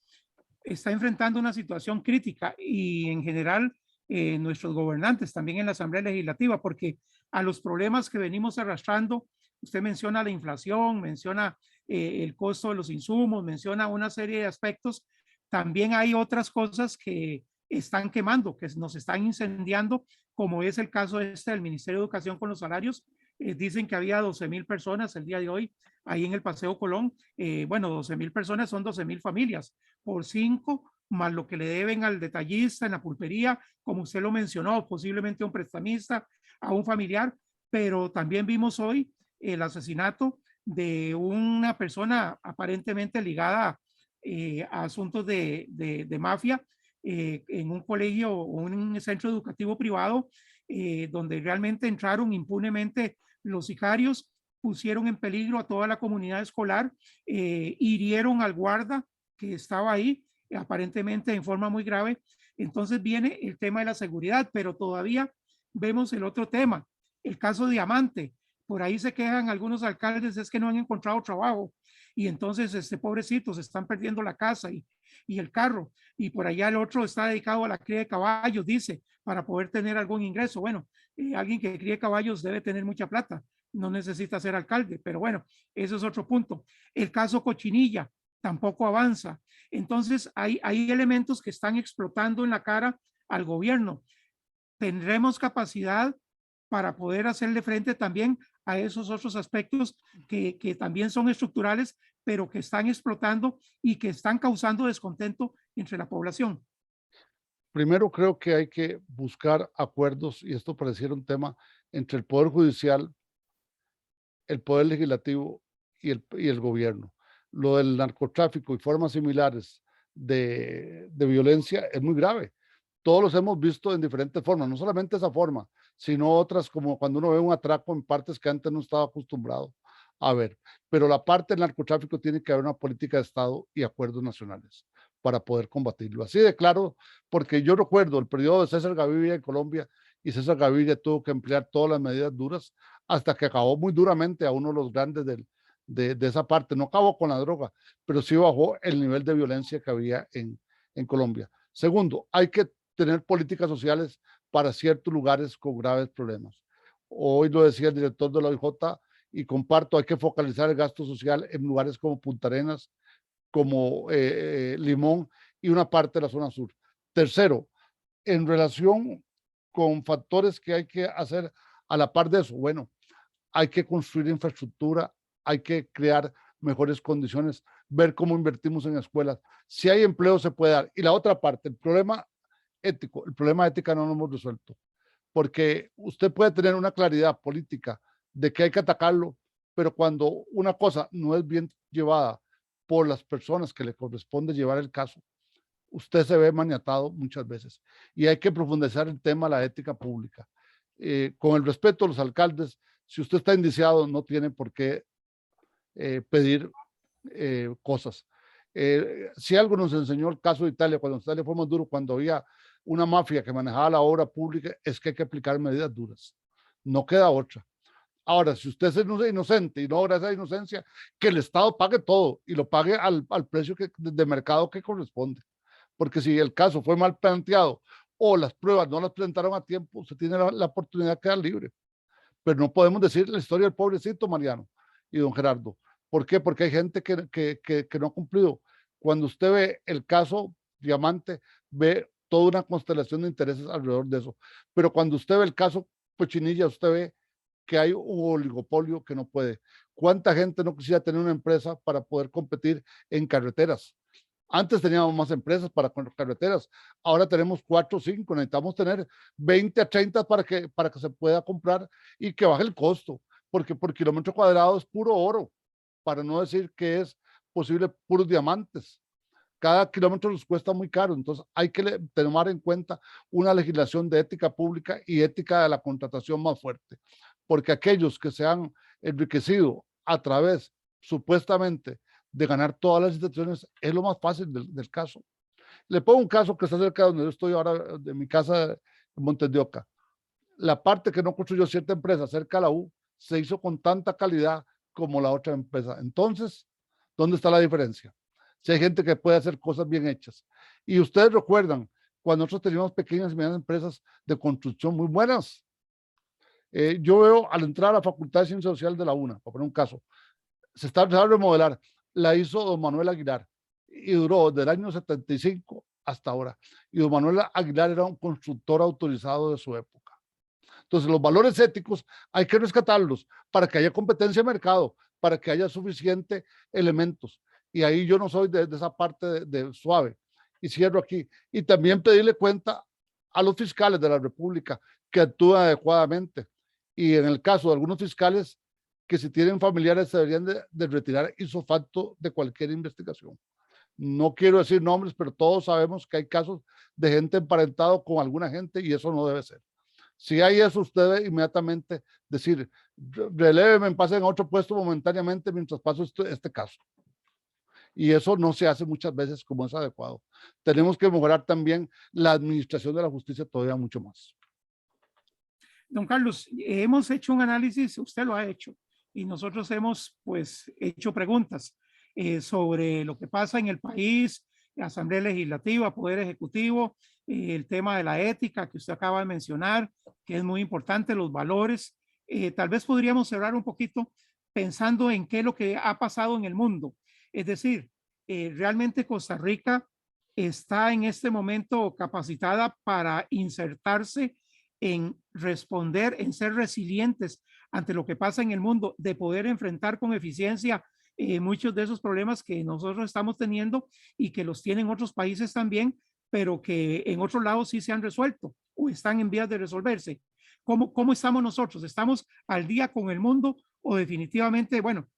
está enfrentando una situación crítica y en general nuestros gobernantes también en la Asamblea Legislativa, porque a los problemas que venimos arrastrando, usted menciona la inflación, menciona el costo de los insumos, menciona una serie de aspectos, también hay otras cosas que están quemando, que nos están incendiando, como es el caso este del Ministerio de Educación con los salarios. Dicen que había 12,000 personas el día de hoy ahí en el Paseo Colón. Bueno, 12,000 personas son 12,000 familias por 5, más lo que le deben al detallista en la pulpería, como usted lo mencionó, posiblemente a un prestamista, a un familiar, pero también vimos hoy el asesinato de una persona aparentemente ligada a asuntos de mafia en un colegio o un centro educativo privado, donde realmente entraron impunemente los sicarios, pusieron en peligro a toda la comunidad escolar, hirieron al guarda que estaba ahí, aparentemente en forma muy grave. Entonces viene el tema de la seguridad, pero todavía vemos el otro tema, el caso Diamante. Por ahí se quejan algunos alcaldes, es que no han encontrado trabajo y entonces pobrecitos están perdiendo la casa y el carro, y por allá el otro está dedicado a la cría de caballos, dice, para poder tener algún ingreso. Bueno, alguien que críe caballos debe tener mucha plata, no necesita ser alcalde, pero bueno, eso es otro punto. El caso Cochinilla tampoco avanza. Entonces hay elementos que están explotando en la cara al gobierno. ¿Tendremos capacidad para poder hacerle frente también a esos otros aspectos que también son estructurales, pero que están explotando y que están causando descontento entre la población? Primero creo que hay que buscar acuerdos, y esto pareciera un tema entre el Poder Judicial, el Poder Legislativo y el gobierno. Lo del narcotráfico y formas similares de violencia es muy grave. Todos los hemos visto en diferentes formas, no solamente esa forma, sino otras como cuando uno ve un atraco en partes que antes no estaba acostumbrado a ver. Pero la parte del narcotráfico tiene que haber una política de Estado y acuerdos nacionales para poder combatirlo. Así de claro, porque yo recuerdo el periodo de César Gaviria en Colombia, y César Gaviria tuvo que emplear todas las medidas duras hasta que acabó muy duramente a uno de los grandes de esa parte. No acabó con la droga, pero sí bajó el nivel de violencia que había en Colombia. Segundo, hay que tener políticas sociales para ciertos lugares con graves problemas. Hoy lo decía el director de la OIJ y comparto, hay que focalizar el gasto social en lugares como Punta Arenas, como Limón y una parte de la zona sur. Tercero, en relación con factores que hay que hacer a la par de eso, bueno, hay que construir infraestructura, hay que crear mejores condiciones, ver cómo invertimos en escuelas. Si hay empleo se puede dar. Y la otra parte, el problema ética no lo hemos resuelto, porque usted puede tener una claridad política de que hay que atacarlo, pero cuando una cosa no es bien llevada por las personas que le corresponde llevar el caso, usted se ve maniatado muchas veces. Y hay que profundizar el tema de la ética pública. Con el respeto a los alcaldes, si usted está indiciado, no tiene por qué pedir cosas. Si algo nos enseñó el caso de Italia, cuando Italia fue más duro, cuando había una mafia que manejaba la obra pública, es que hay que aplicar medidas duras. No queda otra. Ahora, si usted es inocente y no logra esa inocencia, que el Estado pague todo y lo pague al precio de mercado que corresponde. Porque si el caso fue mal planteado o las pruebas no las presentaron a tiempo, usted tiene la oportunidad de quedar libre. Pero no podemos decir la historia del pobrecito Mariano y don Gerardo. ¿Por qué? Porque hay gente que no ha cumplido. Cuando usted ve el caso Diamante, ve toda una constelación de intereses alrededor de eso. Pero cuando usted ve el caso Cochinilla, usted ve que hay un oligopolio que no puede. ¿Cuánta gente no quisiera tener una empresa para poder competir en carreteras? Antes teníamos más empresas para carreteras, ahora tenemos 4 o 5, necesitamos tener 20 a 30 para que se pueda comprar y que baje el costo, porque por kilómetro cuadrado es puro oro, para no decir que es posible puros diamantes. Cada kilómetro nos cuesta muy caro, entonces hay que tomar en cuenta una legislación de ética pública y ética de la contratación más fuerte, porque aquellos que se han enriquecido a través, supuestamente, de ganar todas las instituciones, es lo más fácil del caso. Le pongo un caso que está cerca de donde yo estoy ahora, de mi casa en Montes de Oca. La parte que no construyó cierta empresa cerca de la U, se hizo con tanta calidad como la otra empresa. Entonces, ¿dónde está la diferencia? Si hay gente que puede hacer cosas bien hechas. Y ustedes recuerdan, cuando nosotros teníamos pequeñas y medianas empresas de construcción muy buenas. Yo veo al entrar a la Facultad de Ciencias Sociales de la UNA, para poner un caso, se está empezando a remodelar, la hizo don Manuel Aguilar y duró desde el año 75 hasta ahora. Y don Manuel Aguilar era un constructor autorizado de su época. Entonces, los valores éticos hay que rescatarlos para que haya competencia de mercado, para que haya suficiente elementos. Y ahí yo no soy de esa parte de suave. Y cierro aquí. Y también pedirle cuenta a los fiscales de la República que actúen adecuadamente. Y en el caso de algunos fiscales, que si tienen familiares se deberían de retirar ipso facto de cualquier investigación. No quiero decir nombres, pero todos sabemos que hay casos de gente emparentada con alguna gente y eso no debe ser. Si hay eso, usted debe inmediatamente decir, reléveme, pasen a otro puesto momentáneamente mientras paso este caso. Y eso no se hace muchas veces como es adecuado. Tenemos que mejorar también la administración de la justicia todavía mucho más. Don Carlos, hemos hecho un análisis, usted lo ha hecho, y nosotros hemos pues hecho preguntas sobre lo que pasa en el país, la Asamblea Legislativa, Poder Ejecutivo, el tema de la ética que usted acaba de mencionar, que es muy importante, los valores. Tal vez podríamos cerrar un poquito pensando en qué es lo que ha pasado en el mundo. Es decir, realmente Costa Rica está en este momento capacitada para insertarse en responder, en ser resilientes ante lo que pasa en el mundo, de poder enfrentar con eficiencia muchos de esos problemas que nosotros estamos teniendo y que los tienen otros países también, pero que en otros lados sí se han resuelto o están en vías de resolverse. ¿Cómo estamos nosotros? ¿Estamos al día con el mundo o definitivamente, bueno,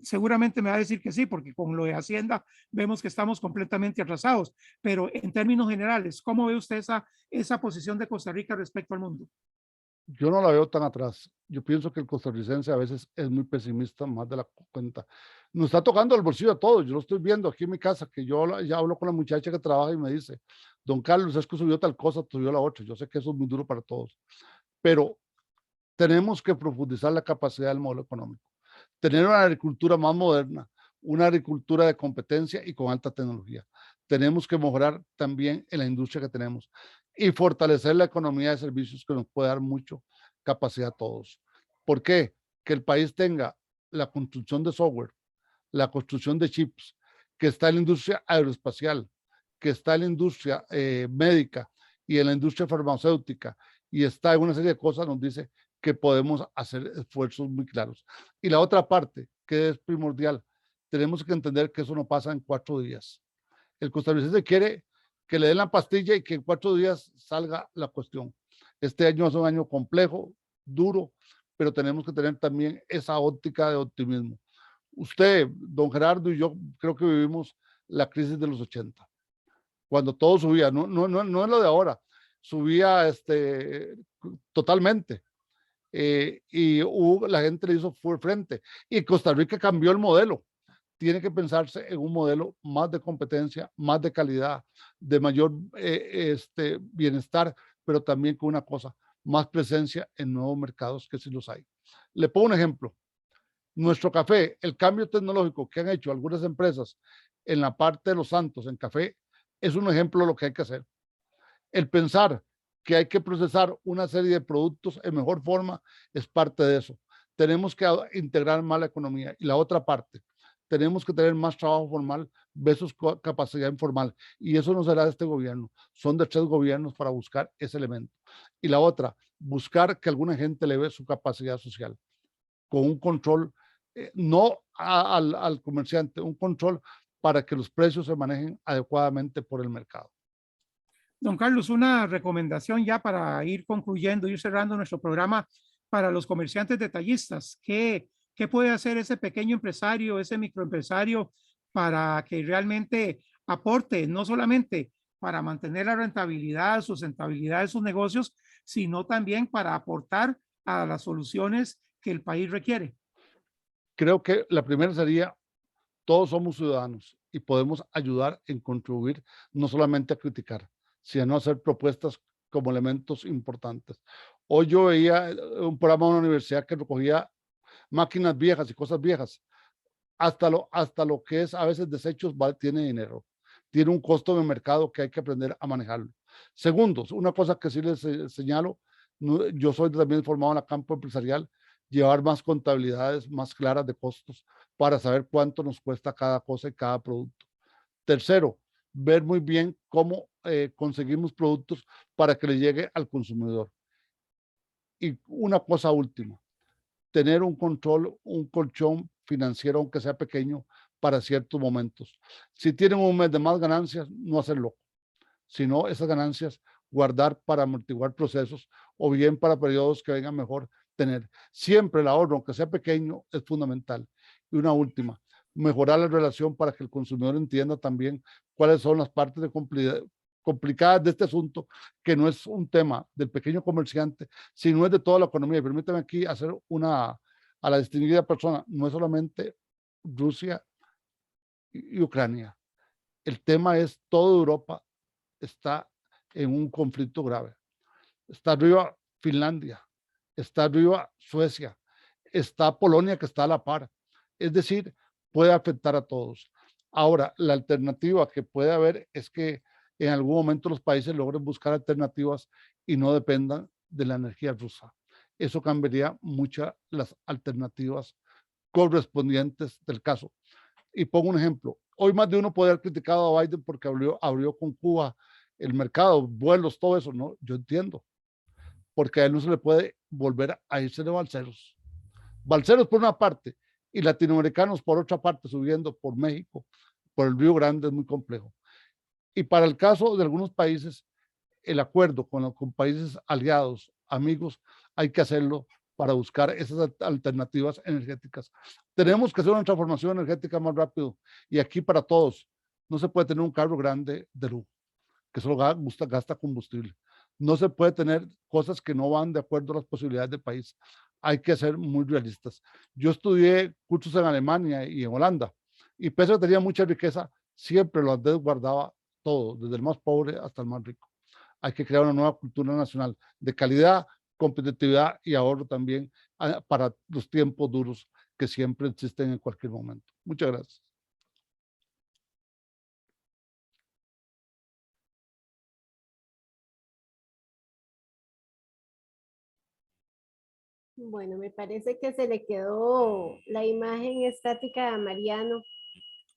seguramente me va a decir que sí, porque con lo de Hacienda vemos que estamos completamente atrasados, pero en términos generales, ¿cómo ve usted esa posición de Costa Rica respecto al mundo? Yo no la veo tan atrás. Yo pienso que el costarricense a veces es muy pesimista, más de la cuenta. Nos está tocando el bolsillo a todos. Yo lo estoy viendo aquí en mi casa, que yo ya hablo con la muchacha que trabaja y me dice, don Carlos, es que subió tal cosa, subió la otra. Yo sé que eso es muy duro para todos, pero tenemos que profundizar la capacidad del modelo económico. Tener una agricultura más moderna, una agricultura de competencia y con alta tecnología. Tenemos que mejorar también en la industria que tenemos y fortalecer la economía de servicios que nos puede dar mucho capacidad a todos. ¿Por qué? Que el país tenga la construcción de software, la construcción de chips, que está en la industria aeroespacial, que está en la industria médica y en la industria farmacéutica y está en una serie de cosas, nos dice que podemos hacer esfuerzos muy claros. Y la otra parte, que es primordial, tenemos que entender que eso no pasa en 4 días. El costarricense quiere que le den la pastilla y que en 4 días salga la cuestión. Este año es un año complejo, duro, pero tenemos que tener también esa óptica de optimismo. Usted, don Gerardo y yo creo que vivimos la crisis de los 80, cuando todo subía, no es lo de ahora, subía totalmente. Y la gente le hizo frente y Costa Rica cambió el modelo. Tiene que pensarse en un modelo más de competencia, más de calidad, de mayor bienestar, pero también con una cosa, más presencia en nuevos mercados que sí los hay. Le pongo un ejemplo. Nuestro café, el cambio tecnológico que han hecho algunas empresas en la parte de los Santos, en café, es un ejemplo de lo que hay que hacer. El pensar que hay que procesar una serie de productos en mejor forma es parte de eso. Tenemos que integrar más la economía. Y la otra parte, tenemos que tener más trabajo formal versus capacidad informal. Y eso no será de este gobierno. Son de 3 gobiernos para buscar ese elemento. Y la otra, buscar que alguna gente le ve su capacidad social con un control, no al comerciante, un control para que los precios se manejen adecuadamente por el mercado. Don Carlos, una recomendación ya para ir concluyendo, ir cerrando nuestro programa para los comerciantes detallistas. ¿Qué puede hacer ese pequeño empresario, ese microempresario para que realmente aporte, no solamente para mantener la rentabilidad, sustentabilidad de sus negocios, sino también para aportar a las soluciones que el país requiere? Creo que la primera sería, todos somos ciudadanos y podemos ayudar en contribuir, no solamente a criticar, sino a hacer propuestas como elementos importantes. Hoy yo veía un programa de una universidad que recogía máquinas viejas y cosas viejas. Hasta lo que es a veces desechos tiene dinero. Tiene un costo en el mercado que hay que aprender a manejarlo. Segundos, una cosa que sí les señalo, yo soy también formado en el campo empresarial, llevar más contabilidades más claras de costos para saber cuánto nos cuesta cada cosa y cada producto. Tercero, ver muy bien cómo conseguimos productos para que le llegue al consumidor. Y una cosa última, tener un control, un colchón financiero, aunque sea pequeño, para ciertos momentos. Si tienen un mes de más ganancias, no hacerlo, sino esas ganancias guardar para amortiguar procesos o bien para periodos que vengan mejor tener. Siempre el ahorro, aunque sea pequeño, es fundamental. Y una última, mejorar la relación para que el consumidor entienda también cuáles son las partes complicadas de este asunto, que no es un tema del pequeño comerciante, sino es de toda la economía. Y permítame aquí hacer a la distinguida persona, no es solamente Rusia y Ucrania. El tema es toda Europa está en un conflicto grave. Está arriba Finlandia, está arriba Suecia, está Polonia que está a la par. Es decir, puede afectar a todos. Ahora, la alternativa que puede haber es que en algún momento los países logren buscar alternativas y no dependan de la energía rusa. Eso cambiaría muchas las alternativas correspondientes del caso. Y pongo un ejemplo. Hoy más de uno puede haber criticado a Biden porque abrió con Cuba el mercado, vuelos, todo eso. No, yo entiendo. Porque a él no se le puede volver a irse de balseros. Balseros por una parte y latinoamericanos por otra parte, subiendo por México, por el Río Grande, es muy complejo. Y para el caso de algunos países, el acuerdo con países aliados, amigos, hay que hacerlo para buscar esas alternativas energéticas. Tenemos que hacer una transformación energética más rápido y aquí para todos. No se puede tener un carro grande de lujo, que solo gasta combustible. No se puede tener cosas que no van de acuerdo a las posibilidades del país. Hay que ser muy realistas. Yo estudié cursos en Alemania y en Holanda y pese a que tenía mucha riqueza, siempre lo guardaba todo, desde el más pobre hasta el más rico. Hay que crear una nueva cultura nacional de calidad, competitividad y ahorro también para los tiempos duros que siempre existen en cualquier momento. Muchas gracias. Bueno, me parece que se le quedó la imagen estática a Mariano.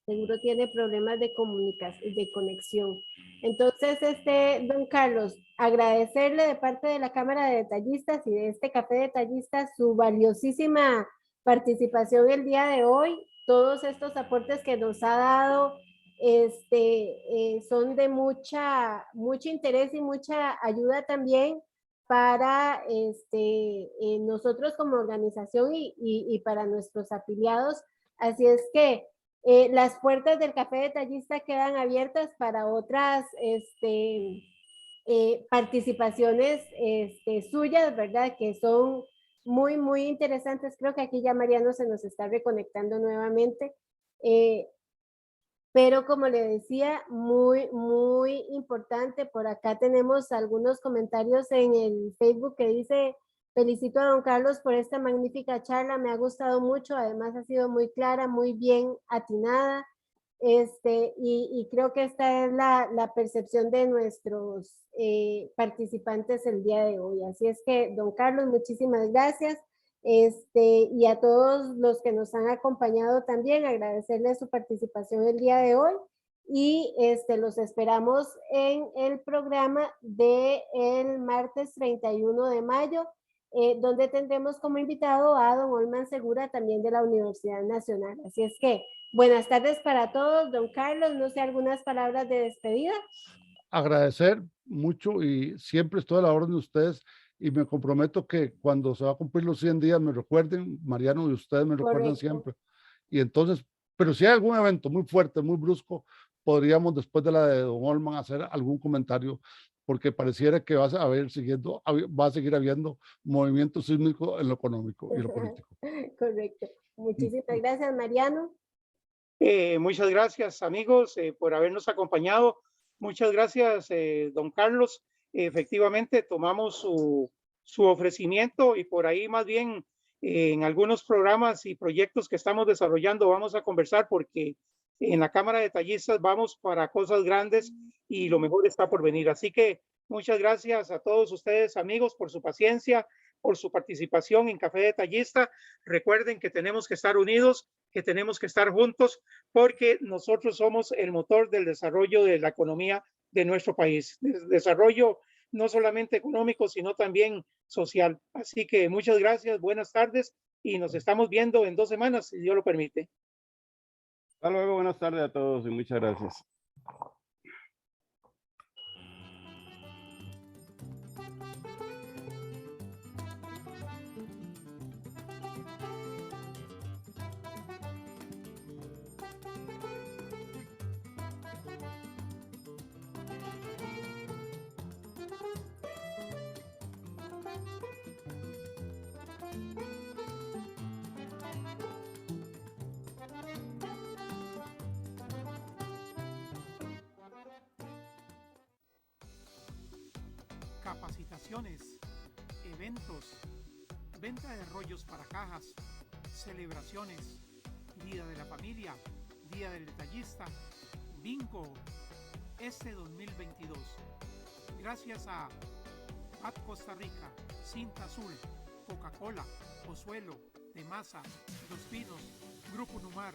Seguro tiene problemas de comunicación, de conexión. Entonces, don Carlos, agradecerle de parte de la Cámara de Detallistas y de este Café de Detallistas su valiosísima participación el día de hoy. Todos estos aportes que nos ha dado son de mucho interés y mucha ayuda también para nosotros como organización y para nuestros afiliados. Así es que las puertas del Café Detallista quedan abiertas para otras participaciones suyas, ¿verdad? Que son muy, muy interesantes. Creo que aquí ya Mariano se nos está reconectando nuevamente. Pero como le decía, muy, muy importante. Por acá tenemos algunos comentarios en el Facebook que dice: felicito a don Carlos por esta magnífica charla, me ha gustado mucho, además ha sido muy clara, muy bien atinada, y creo que esta es la percepción de nuestros participantes el día de hoy. Así es que, don Carlos, muchísimas gracias. Y a todos los que nos han acompañado también, agradecerles su participación el día de hoy, y los esperamos en el programa del martes 31 de mayo, donde tendremos como invitado a don Olman Segura, también de la Universidad Nacional. Así es que, buenas tardes para todos. Don Carlos, no sé, algunas palabras de despedida. Agradecer mucho y siempre estoy a la orden de ustedes, y me comprometo que cuando se va a cumplir los 100 días me recuerden, Mariano, y ustedes me recuerdan siempre. Y entonces, pero si hay algún evento muy fuerte, muy brusco, podríamos después de la de don Olman hacer algún comentario, porque pareciera que va a seguir habiendo movimiento sísmico en lo económico y lo político. Correcto. Muchísimas gracias, Mariano. Muchas gracias, amigos, por habernos acompañado. Muchas gracias, don Carlos. Efectivamente, tomamos su ofrecimiento, y por ahí más bien en algunos programas y proyectos que estamos desarrollando vamos a conversar, porque en la Cámara de Detallistas vamos para cosas grandes y lo mejor está por venir. Así que muchas gracias a todos ustedes, amigos, por su paciencia, por su participación en Café Detallista. Recuerden que tenemos que estar unidos, que tenemos que estar juntos, porque nosotros somos el motor del desarrollo de la economía de nuestro país, desarrollo no solamente económico, sino también social. Así que muchas gracias, buenas tardes, y nos estamos viendo en 2 semanas, si Dios lo permite. Hasta luego, buenas tardes a todos y muchas gracias. Capacitaciones, eventos, venta de rollos para cajas, celebraciones, Día de la Familia, Día del Detallista, bingo, 2022. Gracias a PAT Costa Rica, Cinta Azul, Coca-Cola, Pozuelo, De Masa, Los Pinos, Grupo Numar,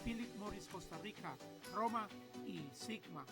Philip Morris Costa Rica, Roma y Sigma.